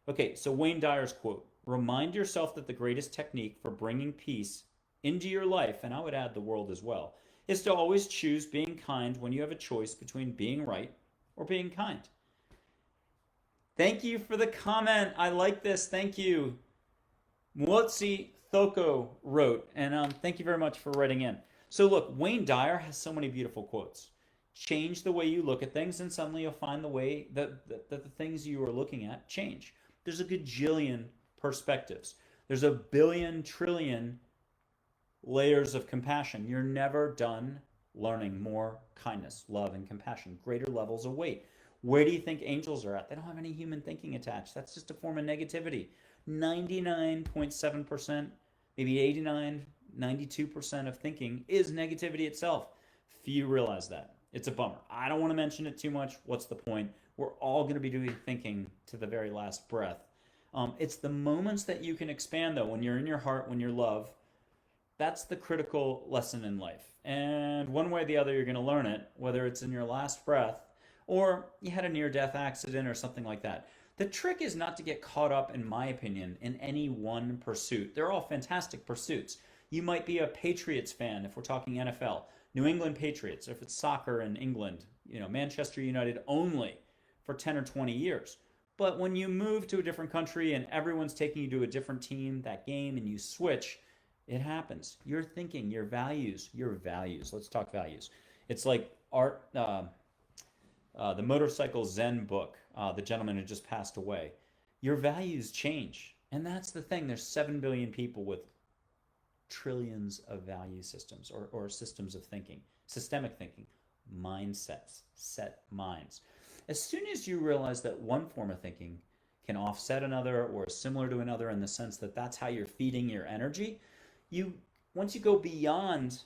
Okay, so Wayne Dyer's quote: remind yourself that the greatest technique for bringing peace into your life, and I would add the world as well, is to always choose being kind when you have a choice between being right or being kind. Thank you for the comment. I like this. Thank you. Mwotsi Thoko wrote, and thank you very much for writing in. So look, Wayne Dyer has so many beautiful quotes. Change the way you look at things, and suddenly you'll find the way that the things you are looking at change. There's a gajillion perspectives. There's a billion trillion layers of compassion. You're never done learning more kindness, love, and compassion, greater levels of weight. Where do you think angels are at? They don't have any human thinking attached. That's just a form of negativity. 99.7%, maybe 89, 92% of thinking is negativity itself. Few realize that. It's a bummer. I don't want to mention it too much. What's the point? We're all going to be doing thinking to the very last breath. It's the moments that you can expand, though, when you're in your heart, when you're love. That's the critical lesson in life. And one way or the other, you're going to learn it, whether it's in your last breath or you had a near-death accident or something like that. The trick is not to get caught up, in my opinion, in any one pursuit. They're all fantastic pursuits. You might be a Patriots fan if we're talking NFL, New England Patriots, if it's soccer in England, Manchester United only for 10 or 20 years. But when you move to a different country and everyone's taking you to a different team, that game, and you switch, it happens. Your thinking, your values. Let's talk values. It's like art, the Motorcycle Zen book, the gentleman who just passed away. Your values change. And that's the thing. There's 7 billion people with trillions of value systems or systems of thinking, systemic thinking, mindsets, set minds. As soon as you realize that one form of thinking can offset another or is similar to another in the sense that that's how you're feeding your energy, once you go beyond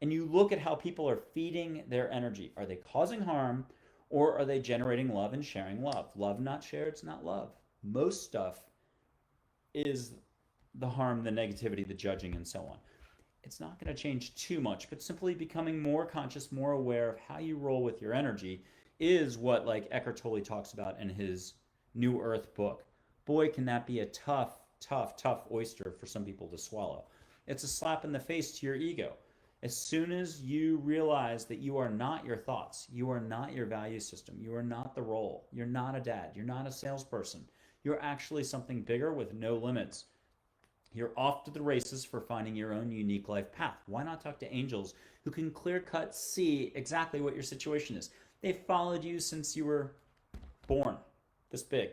and you look at how people are feeding their energy, are they causing harm or are they generating love and sharing love? Love not shared, it's not love. Most stuff is the harm, the negativity, the judging, and so on. It's not going to change too much, but simply becoming more conscious, more aware of how you roll with your energy is what like Eckhart Tolle talks about in his New Earth book. Boy, can that be a tough oyster for some people to swallow. It's a slap in the face to your ego. As soon as you realize that you are not your thoughts, you are not your value system, you are not the role, you're not a dad, you're not a salesperson, you're actually something bigger with no limits. You're off to the races for finding your own unique life path. Why not talk to angels who can clear-cut see exactly what your situation is? They've followed you since you were born, this big.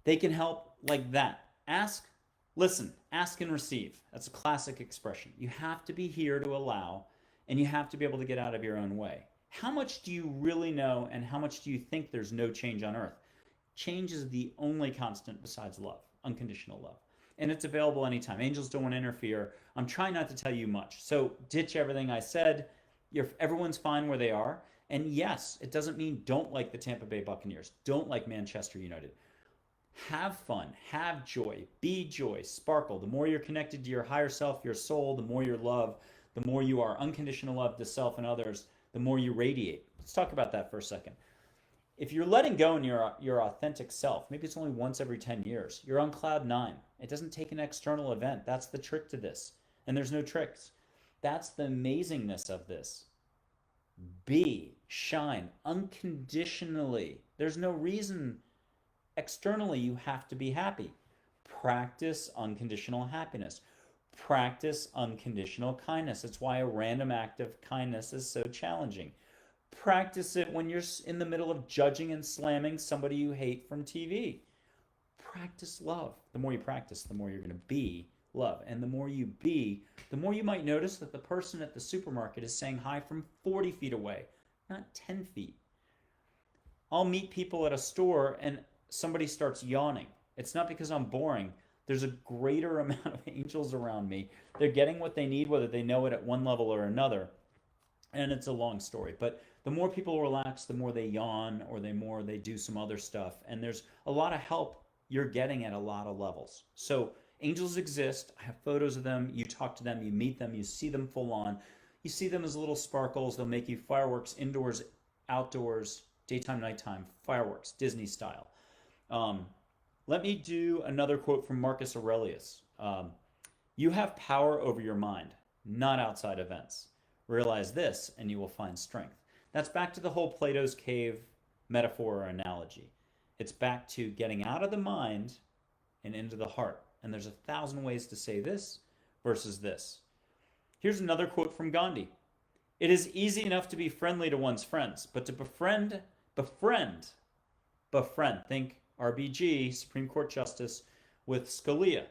They can help like that. Ask, listen, ask and receive. That's a classic expression. You have to be here to allow, and you have to be able to get out of your own way. How much do you really know, and how much do you think there's no change on earth? Change is the only constant besides love, unconditional love. And it's available anytime. Angels don't want to interfere. I'm trying not to tell you much. So ditch everything I said. Everyone's fine where they are. And yes, it doesn't mean don't like the Tampa Bay Buccaneers. Don't like Manchester United. Have fun. Have joy. Be joy. Sparkle. The more you're connected to your higher self, your soul, the more your love, the more you are unconditional love to self and others, the more you radiate. Let's talk about that for a second. If you're letting go in your authentic self, maybe it's only once every 10 years, you're on cloud 9. It doesn't take an external event. That's the trick to this. And there's no tricks. That's the amazingness of this. Be, shine, unconditionally. There's no reason externally you have to be happy. Practice unconditional happiness. Practice unconditional kindness. It's why a random act of kindness is so challenging. Practice it when you're in the middle of judging and slamming somebody you hate from TV. Practice love. The more you practice, the more you're going to be love. And the more you be, the more you might notice that the person at the supermarket is saying hi from 40 feet away, not 10 feet. I'll meet people at a store and somebody starts yawning, it's not because I'm boring. There's a greater amount of angels around me. They're getting what they need, whether they know it at one level or another. And it's a long story. But the more people relax, the more they yawn or the more they do some other stuff. And there's a lot of help you're getting at a lot of levels. So angels exist. I have photos of them. You talk to them, you meet them, you see them full on. You see them as little sparkles. They'll make you fireworks indoors, outdoors, daytime, nighttime, fireworks, Disney style. Um, Let me do another quote from Marcus Aurelius. You have power over your mind, not outside events. Realize this, and you will find strength. That's back to the whole Plato's cave metaphor or analogy. It's back to getting out of the mind and into the heart. And there's 1,000 ways to say this versus this. Here's another quote from Gandhi. It is easy enough to be friendly to one's friends, but to befriend, think RBG, Supreme Court Justice, with Scalia,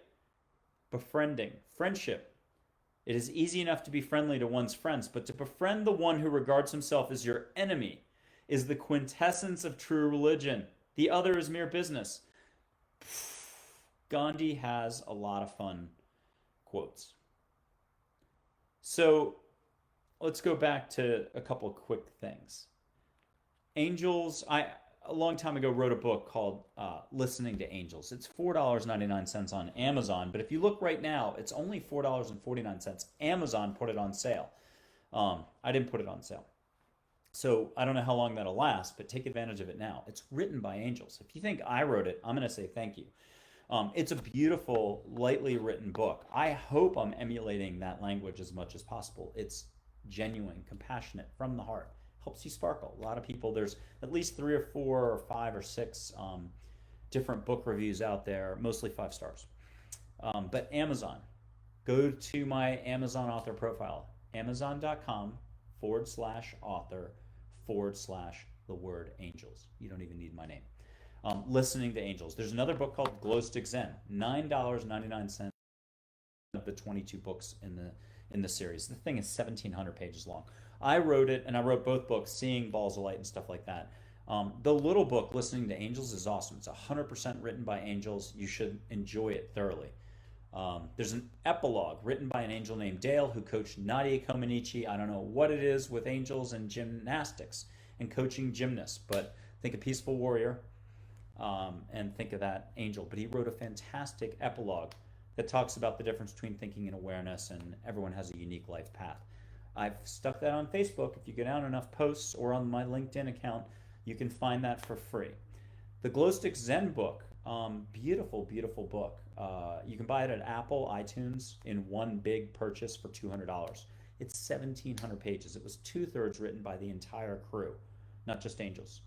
befriending, friendship. It is easy enough to be friendly to one's friends, but to befriend the one who regards himself as your enemy is the quintessence of true religion. The other is mere business. Gandhi has a lot of fun quotes. So let's go back to a couple of quick things. Angels, I a long time ago wrote a book called Listening to Angels. It's $4.99 on Amazon, but if you look right now, it's only $4.49. Amazon put it on sale. I didn't put it on sale. So I don't know how long that'll last, but take advantage of it now. It's written by angels. If you think I wrote it, I'm going to say thank you. It's a beautiful, lightly written book. I hope I'm emulating that language as much as possible. It's genuine, compassionate, from the heart. Helps you sparkle. A lot of people, there's at least 3 or 4 or 5 or 6 different book reviews out there, mostly 5 stars. But Amazon, go to my Amazon author profile, amazon.com/author/the word angels. You don't even need my name. Listening to Angels. There's another book called Glow Stick Zen, $9.99 of the 22 books in the series. The thing is 1,700 pages long. I wrote it, and I wrote both books, Seeing Balls of Light and stuff like that. The little book, Listening to Angels, is awesome. It's 100% written by angels. You should enjoy it thoroughly. There's an epilogue written by an angel named Dale who coached Nadia Comaneci. I don't know what it is with angels and gymnastics and coaching gymnasts, but think a peaceful warrior and think of that angel. But he wrote a fantastic epilogue that talks about the difference between thinking and awareness, and everyone has a unique life path. I've stuck that on Facebook. If you go down enough posts, or on my LinkedIn account, you can find that for free. The Glow Stick Zen book, beautiful, beautiful book. You can buy it at Apple, iTunes, in one big purchase for $200. It's 1,700 pages. It was 2/3 written by the entire crew, not just angels.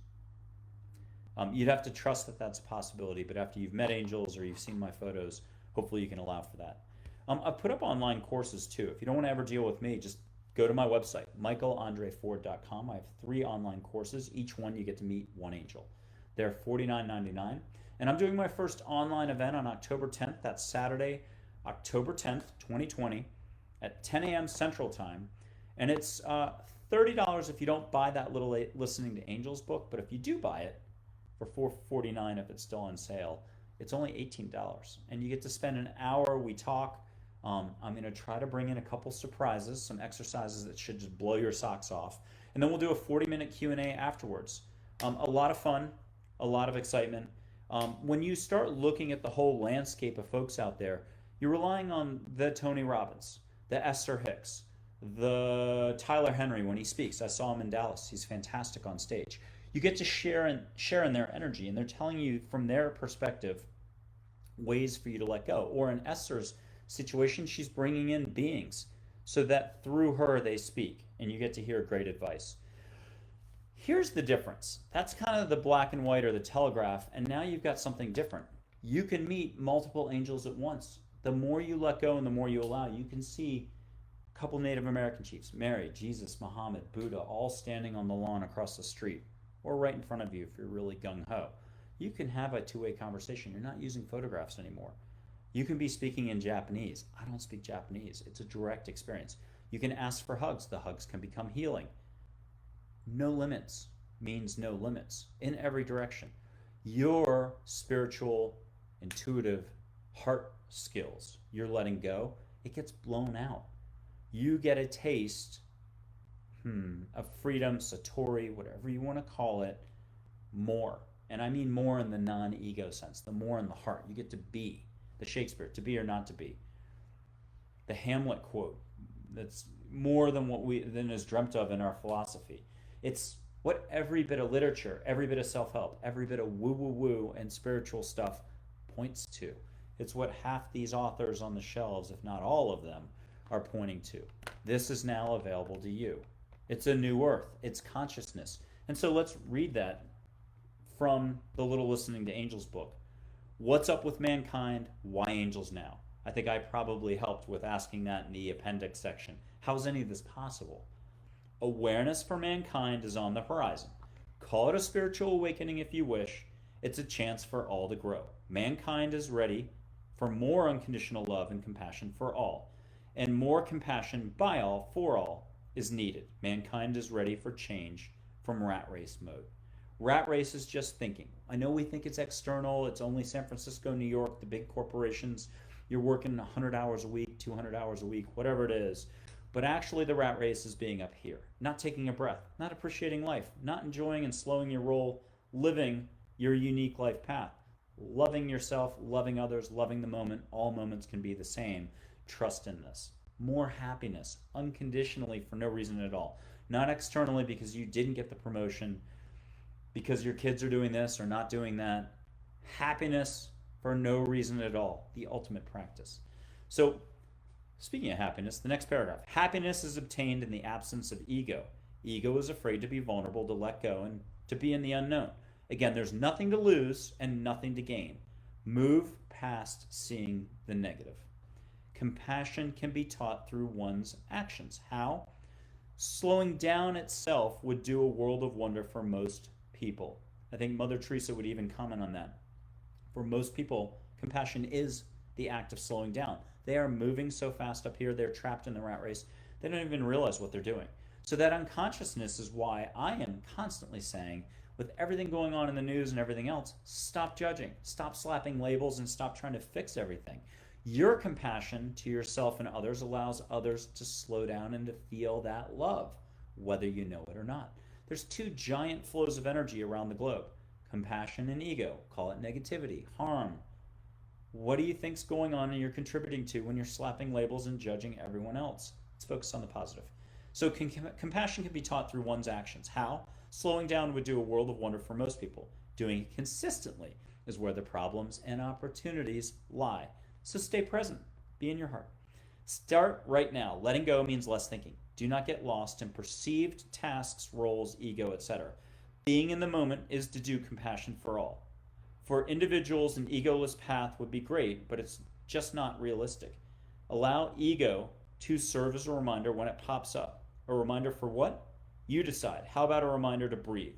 You'd have to trust that that's a possibility, but after you've met angels or you've seen my photos, hopefully you can allow for that. I've put up online courses too. If you don't want to ever deal with me, just go to my website, michaelandreford.com. I have 3 online courses. Each one you get to meet one angel. They're $49.99. And I'm doing my first online event on October 10th. That's Saturday, October 10th, 2020 at 10 a.m. Central Time. And it's $30 if you don't buy that little Listening to Angels book. But if you do buy it for $4.49 if it's still on sale, it's only $18. And you get to spend an hour. We talk. I'm going to try to bring in a couple surprises, some exercises that should just blow your socks off. And then we'll do a 40-minute Q&A afterwards. A lot of fun, a lot of excitement. When you start looking at the whole landscape of folks out there, you're relying on the Tony Robbins, the Esther Hicks, the Tyler Henry when he speaks. I saw him in Dallas. He's fantastic on stage. You get to share in their energy, and they're telling you from their perspective ways for you to let go. Or in Esther's situation, she's bringing in beings so that through her they speak, and you get to hear great advice. Here's the difference. That's kind of the black and white or the telegraph, and now you've got something different. You can meet multiple angels at once. The more you let go and the more you allow, you can see a couple Native American chiefs, Mary, Jesus, Muhammad, Buddha, all standing on the lawn across the street, or right in front of you if you're really gung-ho. You can have a two-way conversation. You're not using photographs anymore. You can be speaking in Japanese. I don't speak Japanese. It's a direct experience. You can ask for hugs. The hugs can become healing. No limits means no limits in every direction. Your spiritual, intuitive heart skills, you're letting go, it gets blown out. You get a taste of freedom, satori, whatever you want to call it, more. And I mean more in the non ego sense, the more in the heart. You get to be the Shakespeare, to be or not to be. The Hamlet quote, that's more than than is dreamt of in our philosophy. It's what every bit of literature, every bit of self-help, every bit of woo woo woo and spiritual stuff points to. It's what half these authors on the shelves, if not all of them, are pointing to. This is now available to you. It's a new earth. It's consciousness. And so let's read that from the Little Listening to Angels book. What's up with mankind? Why angels now? I think I probably helped with asking that in the appendix section. How is any of this possible? Awareness for mankind is on the horizon. Call it a spiritual awakening if you wish. It's a chance for all to grow. Mankind is ready for more unconditional love and compassion for all. And more compassion by all, for all, is needed. Mankind is ready for change from rat race mode. Rat race is just thinking. I know we think it's external. It's only San Francisco, New York, the big corporations. You're working 100 hours a week, 200 hours a week, whatever it is. But actually the rat race is being up here. Not taking a breath, not appreciating life, not enjoying and slowing your roll, living your unique life path. Loving yourself, loving others, loving the moment. All moments can be the same. Trust in this. More happiness, unconditionally for no reason at all. Not externally because you didn't get the promotion, because your kids are doing this or not doing that. Happiness for no reason at all. The ultimate practice. So, speaking of happiness, the next paragraph. Happiness is obtained in the absence of ego. Ego is afraid to be vulnerable, to let go, and to be in the unknown. Again, there's nothing to lose and nothing to gain. Move past seeing the negative. Compassion can be taught through one's actions. How? Slowing down itself would do a world of wonder for most people. I think Mother Teresa would even comment on that. For most people, compassion is the act of slowing down. They are moving so fast up here, they're trapped in the rat race, they don't even realize what they're doing. So that unconsciousness is why I am constantly saying, with everything going on in the news and everything else, stop judging, stop slapping labels, and stop trying to fix everything. Your compassion to yourself and others allows others to slow down and to feel that love, whether you know it or not. There's two giant flows of energy around the globe. Compassion and ego. Call it negativity, harm. What do you think's going on and you're contributing to when you're slapping labels and judging everyone else? Let's focus on the positive. So compassion can be taught through one's actions. How? Slowing down would do a world of wonder for most people. Doing it consistently is where the problems and opportunities lie. So stay present. Be in your heart. Start right now. Letting go means less thinking. Do not get lost in perceived tasks, roles, ego, etc. Being in the moment is to do compassion for all. For individuals, an egoless path would be great, but it's just not realistic. Allow ego to serve as a reminder when it pops up. A reminder for what? You decide. How about a reminder to breathe?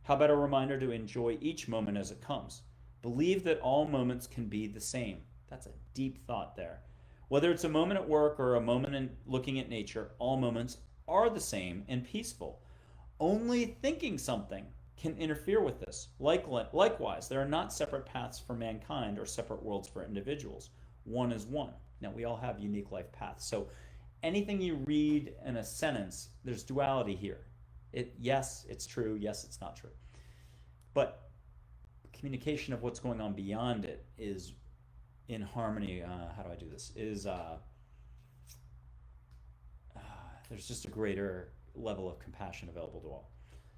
How about a reminder to enjoy each moment as it comes? Believe that all moments can be the same. That's a deep thought there. Whether it's a moment at work or a moment in looking at nature, all moments are the same and peaceful. Only thinking something can interfere with this. Likewise, there are not separate paths for mankind or separate worlds for individuals. One is one. Now, we all have unique life paths. So anything you read in a sentence, there's duality here. Yes, it's true. Yes, it's not true. But communication of what's going on beyond it is in harmony. How do I do this? There's just a greater level of compassion available to all.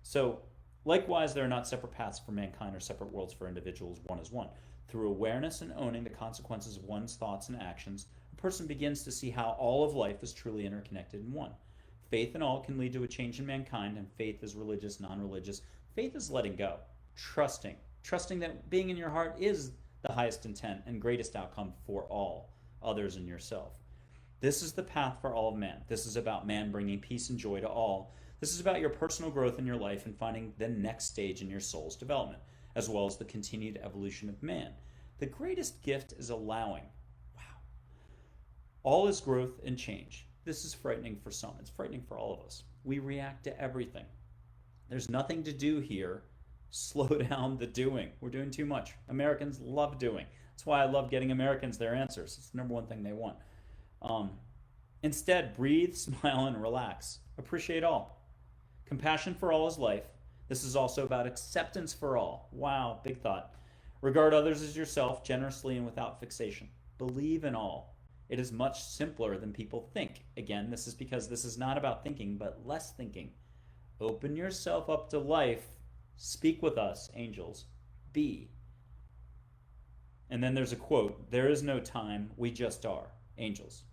So likewise, there are not separate paths for mankind or separate worlds for individuals. One is one. Through awareness and owning the consequences of one's thoughts and actions, a person begins to see how all of life is truly interconnected in one. Faith in all can lead to a change in mankind, and faith is religious, non-religious. Faith is letting go, trusting that being in your heart is the highest intent and greatest outcome for all, others and yourself. This is the path for all of man. This is about man bringing peace and joy to all. This is about your personal growth in your life and finding the next stage in your soul's development, as well as the continued evolution of man. The greatest gift is allowing. Wow. All is growth and change. This is frightening for some. It's frightening for all of us. We react to everything. There's nothing to do here Slow down the doing. We're doing too much. Americans love doing. That's why I love getting Americans their answers. It's the number one thing they want. Um, Instead, breathe, smile, and relax. Appreciate all. Compassion for all is life. This is also about acceptance for all. Wow, big thought. Regard others as yourself, generously and without fixation. Believe in all. It is much simpler than people think. Again, this is because this is not about thinking, but less thinking. Open yourself up to life. Speak with us, angels. Be. And then there's a quote, there is no time, we just are, angels.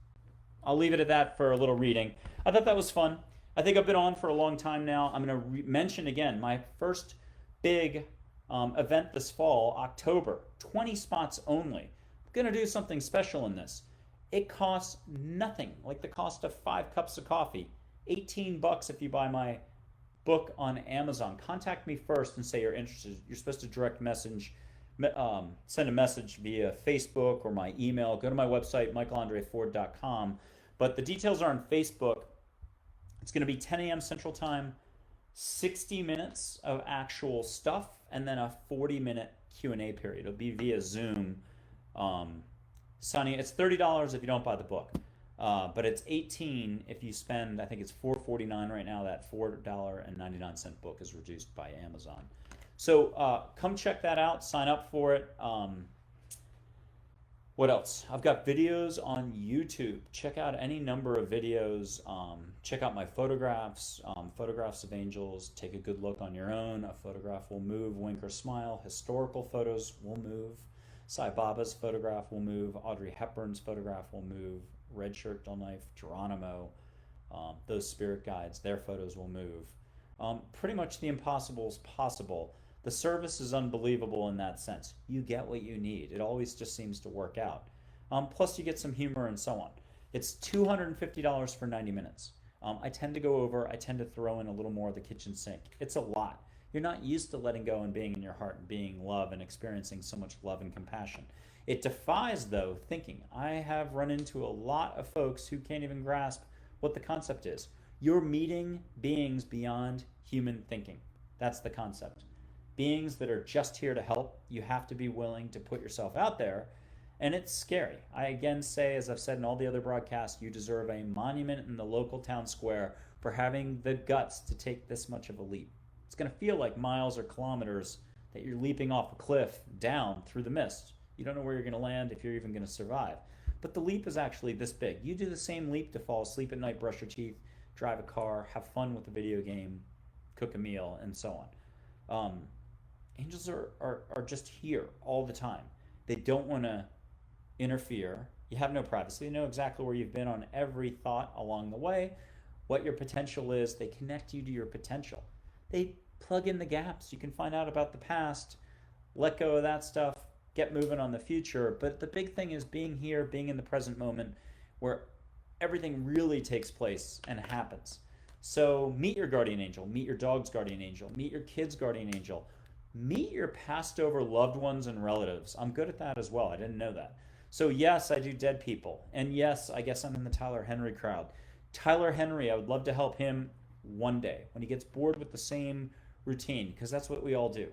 I'll leave it at that for a little reading. I thought that was fun. I think I've been on for a long time now. I'm going to mention again my first big event this fall, October. 20 spots only. I'm going to do something special in this. It costs nothing, like the cost of 5 cups of coffee. $18 if you buy my book on Amazon. Contact me first and say you're interested. You're supposed to direct message, send a message via Facebook or my email. Go to my website, michaelandreford.com. But the details are on Facebook. It's going to be 10 a.m. Central Time, 60 minutes of actual stuff, and then a 40-minute Q&A period. It'll be via Zoom. Sonny, it's $30 if you don't buy the book. But it's $18 if you spend, I think it's $4.49 right now. That $4.99 book is reduced by Amazon. So come check that out. Sign up for it. What else? I've got videos on YouTube. Check out any number of videos. Check out my photographs, photographs of angels. Take a good look on your own. A photograph will move, wink or smile. Historical photos will move. Sai Baba's photograph will move. Audrey Hepburn's photograph will move. Red Shirt, Dull Knife, Geronimo, those spirit guides, their photos will move. Pretty much the impossible is possible. The service is unbelievable in that sense. You get what you need. It always just seems to work out. Plus you get some humor and so on. It's $250 for 90 minutes. I tend to go over, I tend to throw in a little more of the kitchen sink. It's a lot. You're not used to letting go and being in your heart and being love and experiencing so much love and compassion. It defies, though, thinking. I have run into a lot of folks who can't even grasp what the concept is. You're meeting beings beyond human thinking. That's the concept. Beings that are just here to help. You have to be willing to put yourself out there, and it's scary. I again say, as I've said in all the other broadcasts, you deserve a monument in the local town square for having the guts to take this much of a leap. It's going to feel like miles or kilometers that you're leaping off a cliff down through the mist. You don't know where you're going to land, if you're even going to survive. But the leap is actually this big. You do the same leap to fall asleep at night, brush your teeth, drive a car, have fun with the video game, cook a meal, and so on. Angels are just here all the time. They don't want to interfere. You have no privacy. They know exactly where you've been on every thought along the way, what your potential is. They connect you to your potential. They plug in the gaps. You can find out about the past, let go of that stuff, get moving on the future. But the big thing is being here, being in the present moment where everything really takes place and happens. So meet your guardian angel, meet your dog's guardian angel, meet your kid's guardian angel, meet your passed over loved ones and relatives. I'm good at that as well. I didn't know that. So yes, I do dead people. And yes, I guess I'm in the Tyler Henry crowd. Tyler Henry, I would love to help him one day when he gets bored with the same routine, because that's what we all do.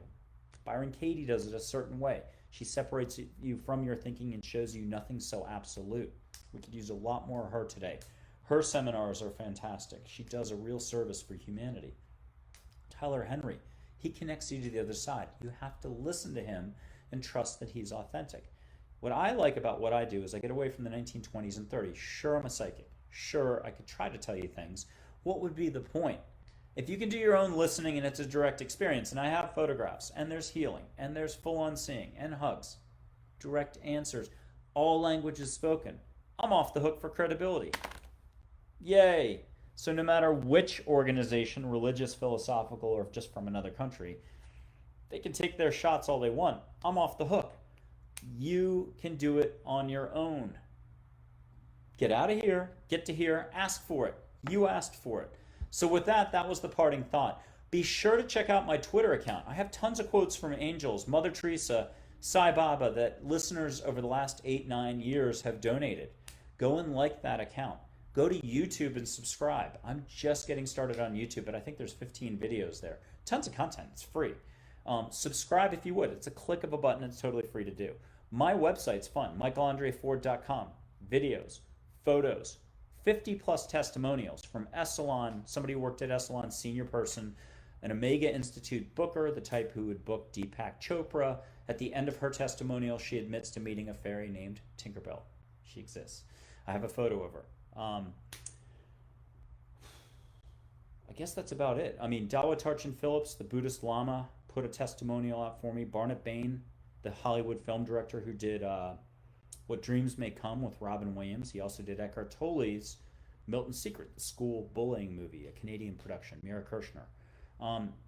Byron Katie does it a certain way. She separates you from your thinking and shows you nothing so absolute. We could use a lot more of her today. Her seminars are fantastic. She does a real service for humanity. Tyler Henry, he connects you to the other side. You have to listen to him and trust that he's authentic. What I like about what I do is I get away from the 1920s and 30s. Sure, I'm a psychic. Sure, I could try to tell you things. What would be the point? If you can do your own listening and it's a direct experience, and I have photographs, and there's healing, and there's full-on seeing, and hugs, direct answers, all languages spoken, I'm off the hook for credibility. Yay! So no matter which organization, religious, philosophical, or just from another country, they can take their shots all they want. I'm off the hook. You can do it on your own. Get out of here, get to here, ask for it. You asked for it. So with that, that was the parting thought. Be sure to check out my Twitter account. I have tons of quotes from angels, Mother Teresa, Sai Baba that listeners over the last 8-9 years have donated. Go and like that account. Go to YouTube and subscribe. I'm just getting started on YouTube, but I think there's 15 videos there. Tons of content. It's free. Subscribe if you would. It's a click of a button. It's totally free to do. My website's fun, michaelandreford.com. Videos, photos, 50 plus testimonials from Esalen, somebody who worked at Esalen, senior person, an Omega Institute booker, the type who would book Deepak Chopra. At the end of her testimonial, she admits to meeting a fairy named Tinkerbell. She exists. I have a photo of her. I guess that's about it. I mean, Dawa Tarchin Phillips, the Buddhist Lama, put a testimonial out for me. Barnett Bain, the Hollywood film director who did What Dreams May Come with Robin Williams. He also did Eckhart Tolle's Milton's Secret, the school bullying movie, a Canadian production, Mira Kirshner.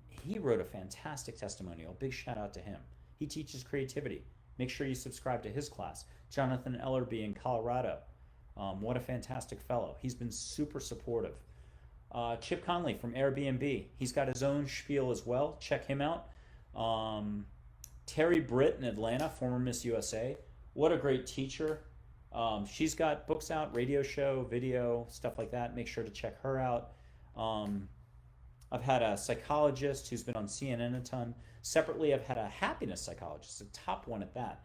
He wrote a fantastic testimonial. Big shout out to him. He teaches creativity. Make sure you subscribe to his class. Jonathan Ellerby in Colorado. What a fantastic fellow. He's been super supportive. Chip Conley from Airbnb. He's got his own spiel as well. Check him out. Terry Britt in Atlanta, former Miss USA. What a great teacher. She's got books out, radio show, video, stuff like that. Make sure to check her out. I've had a psychologist who's been on CNN a ton. Separately, I've had a happiness psychologist, a top one at that,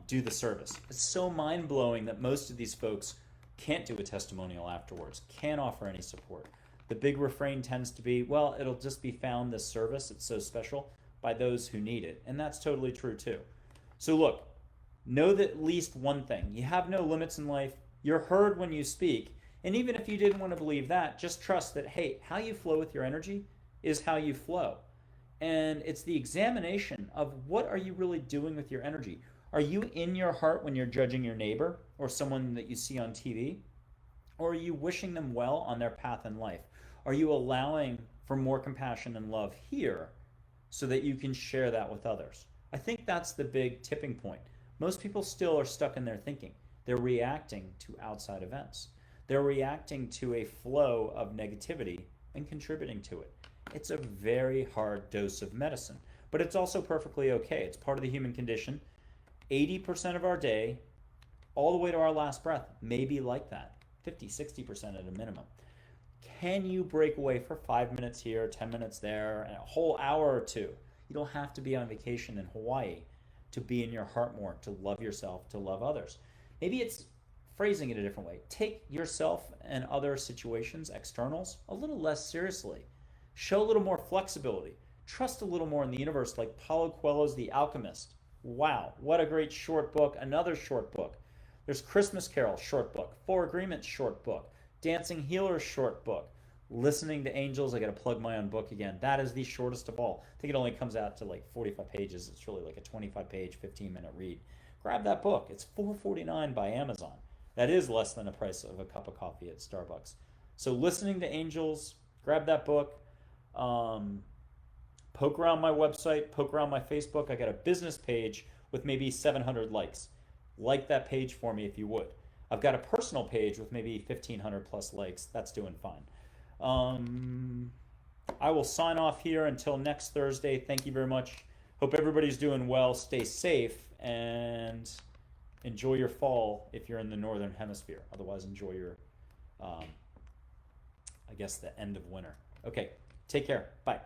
do the service. It's so mind-blowing that most of these folks can't do a testimonial afterwards, can't offer any support. The big refrain tends to be, well, it'll just be found, this service, it's so special, by those who need it. And that's totally true too. So look, know that at least one thing, you have no limits in life, you're heard when you speak, and even if you didn't want to believe that, just trust that, hey, how you flow with your energy is how you flow. And it's the examination of what are you really doing with your energy. Are you in your heart when you're judging your neighbor or someone that you see on TV? Or are you wishing them well on their path in life? Are you allowing for more compassion and love here so that you can share that with others? I think that's the big tipping point. Most people still are stuck in their thinking. They're reacting to outside events. They're reacting to a flow of negativity and contributing to it. It's a very hard dose of medicine, but it's also perfectly okay. It's part of the human condition. 80% of our day, all the way to our last breath, may be like that. 50, 60% at a minimum. Can you break away for 5 minutes here, 10 minutes there, and a whole hour or two? You don't have to be on vacation in Hawaii to be in your heart more, to love yourself, to love others. Maybe it's phrasing it a different way. Take yourself and other situations, externals, a little less seriously. Show a little more flexibility. Trust a little more in the universe, like Paulo Coelho's The Alchemist. Wow, what a great short book. Another short book. There's Christmas Carol, short book. Four Agreements, short book. Dancing Healers, short book. Listening to Angels, I got to plug my own book again. That is the shortest of all. I think it only comes out to like 45 pages. It's really like a 25-page, 15-minute read. Grab that book. It's $4.49 by Amazon. That is less than the price of a cup of coffee at Starbucks. So Listening to Angels, grab that book. Poke around my website, poke around my Facebook. I got a business page with maybe 700 likes. Like that page for me if you would. I've got a personal page with maybe 1,500 plus likes. That's doing fine. I will sign off here until next Thursday. Thank you very much. Hope everybody's doing well. Stay safe and enjoy your fall if you're in the northern hemisphere. Otherwise, enjoy your, I guess, the end of winter. Okay, take care. Bye.